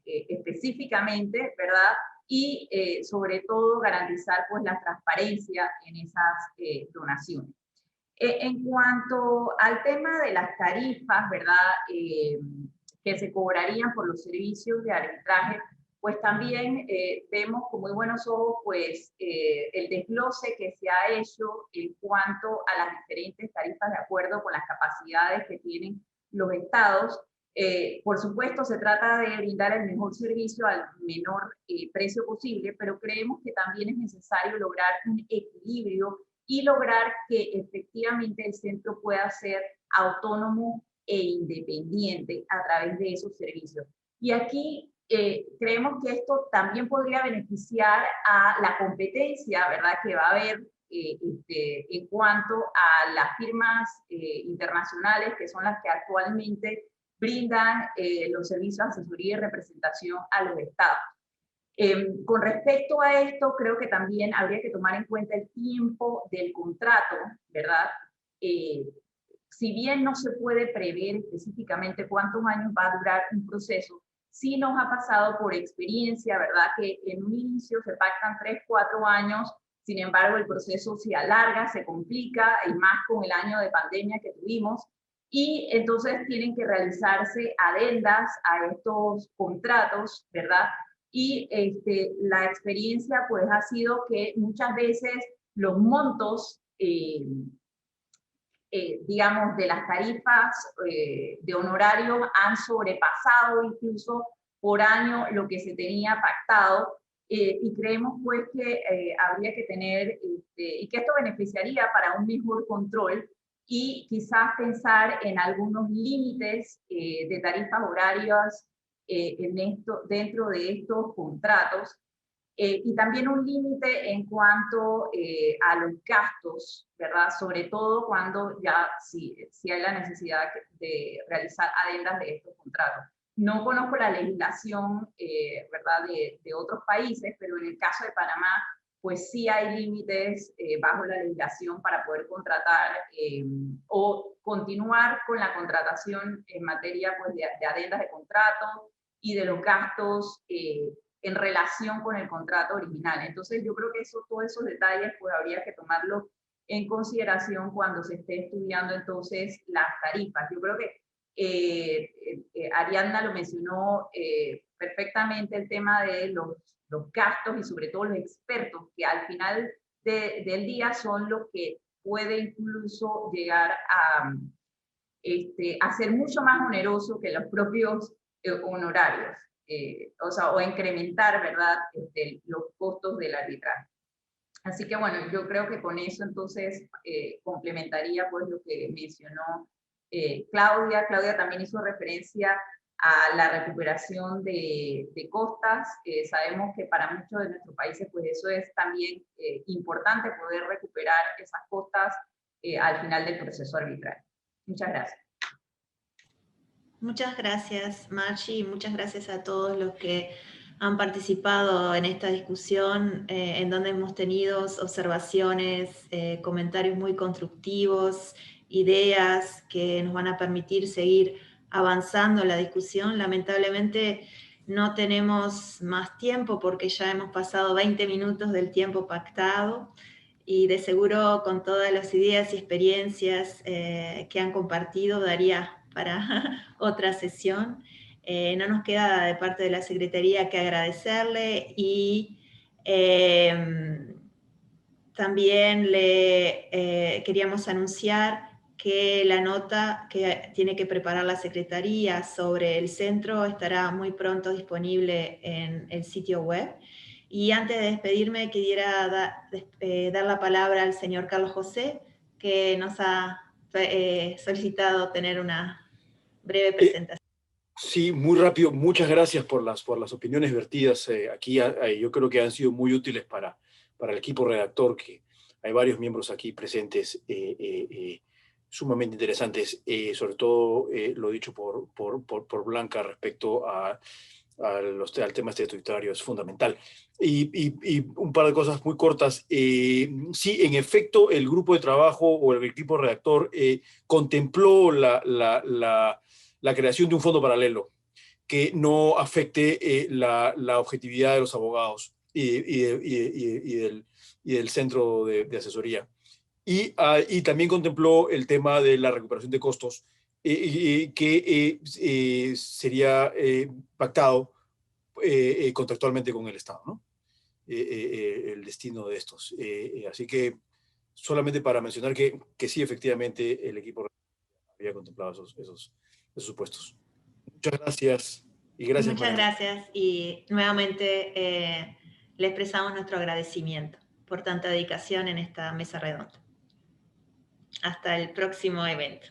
[SPEAKER 4] específicamente, ¿verdad? Y sobre todo garantizar pues la transparencia en esas donaciones. En cuanto al tema de las tarifas, ¿verdad?, que se cobrarían por los servicios de arbitraje, pues también vemos con muy buenos ojos pues, el desglose que se ha hecho en cuanto a las diferentes tarifas de acuerdo con las capacidades que tienen los estados. Por supuesto, se trata de brindar el mejor servicio al menor precio posible, pero creemos que también es necesario lograr un equilibrio y lograr que efectivamente el centro pueda ser autónomo e independiente a través de esos servicios. Y aquí creemos que esto también podría beneficiar a la competencia, ¿verdad?, que va a haber en cuanto a las firmas internacionales, que son las que actualmente brindan los servicios de asesoría y representación a los estados. Con respecto a esto, creo que también habría que tomar en cuenta el tiempo del contrato, ¿verdad? Si bien no se puede prever específicamente cuántos años va a durar un proceso, sí nos ha pasado por experiencia, ¿verdad?, que en un inicio se pactan 3, 4 años, sin embargo el proceso se alarga, se complica, y más con el año de pandemia que tuvimos, y entonces tienen que realizarse adendas a estos contratos, ¿verdad? Y la experiencia pues ha sido que muchas veces los montos, digamos, de las tarifas de honorario han sobrepasado incluso por año lo que se tenía pactado, y creemos pues que habría que tener, y que esto beneficiaría para un mejor control y quizás pensar en algunos límites de tarifas horarias dentro de estos contratos, y también un límite en cuanto a los gastos, ¿verdad? Sobre todo cuando ya si hay la necesidad de realizar adendas de estos contratos. No conozco la legislación, ¿verdad?, de otros países, pero en el caso de Panamá, pues sí hay límites bajo la legislación para poder contratar o continuar con la contratación en materia pues, de adendas de contrato y de los gastos en relación con el contrato original. Entonces yo creo que todos esos detalles pues habría que tomarlos en consideración cuando se esté estudiando entonces las tarifas. Yo creo que Ariadna lo mencionó perfectamente, el tema de los gastos y sobre todo los expertos, que al final del día son los que puede incluso llegar a ser mucho más oneroso que los propios honorarios, o incrementar, ¿verdad?, los costos del arbitraje. Así que bueno, yo creo que con eso entonces complementaría pues lo que mencionó Claudia. Claudia también hizo referencia a la recuperación de costas. Sabemos que para muchos de nuestros países pues eso es también importante, poder recuperar esas costas al final del proceso arbitral. Muchas gracias.
[SPEAKER 1] Muchas gracias, Marchi, y muchas gracias a todos los que han participado en esta discusión, en donde hemos tenido observaciones, comentarios muy constructivos, ideas que nos van a permitir seguir avanzando en la discusión. Lamentablemente no tenemos más tiempo porque ya hemos pasado 20 minutos del tiempo pactado, y de seguro con todas las ideas y experiencias que han compartido daría para otra sesión. No nos queda de parte de la Secretaría que agradecerle, y también le queríamos anunciar que la nota que tiene que preparar la Secretaría sobre el centro estará muy pronto disponible en el sitio web. Y antes de despedirme, quisiera dar la palabra al señor Carlos José, que nos ha solicitado tener una breve presentación.
[SPEAKER 3] Sí, muy rápido. Muchas gracias por las opiniones vertidas aquí. Yo creo que han sido muy útiles para el equipo redactor, que hay varios miembros aquí presentes sumamente interesantes, sobre todo lo dicho por Blanca respecto al tema estatutario es fundamental. Y un par de cosas muy cortas. Sí, en efecto, el grupo de trabajo o el equipo redactor contempló la creación de un fondo paralelo que no afecte la objetividad de los abogados y del centro de asesoría. Y también contempló el tema de la recuperación de costos, que sería pactado contractualmente con el Estado, ¿no? El destino de estos. Así que solamente para mencionar que sí, efectivamente, el equipo había contemplado esos supuestos. Muchas gracias. Y gracias,
[SPEAKER 1] Muchas
[SPEAKER 3] Mariana.
[SPEAKER 1] gracias, y nuevamente le expresamos nuestro agradecimiento por tanta dedicación en esta mesa redonda. Hasta el próximo evento.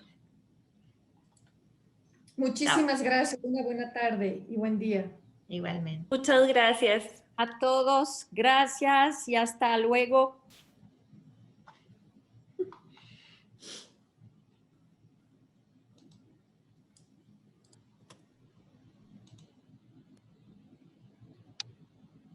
[SPEAKER 7] Muchísimas gracias, una buena tarde y buen día.
[SPEAKER 1] Igualmente.
[SPEAKER 6] Muchas gracias.
[SPEAKER 2] A todos, gracias y hasta luego.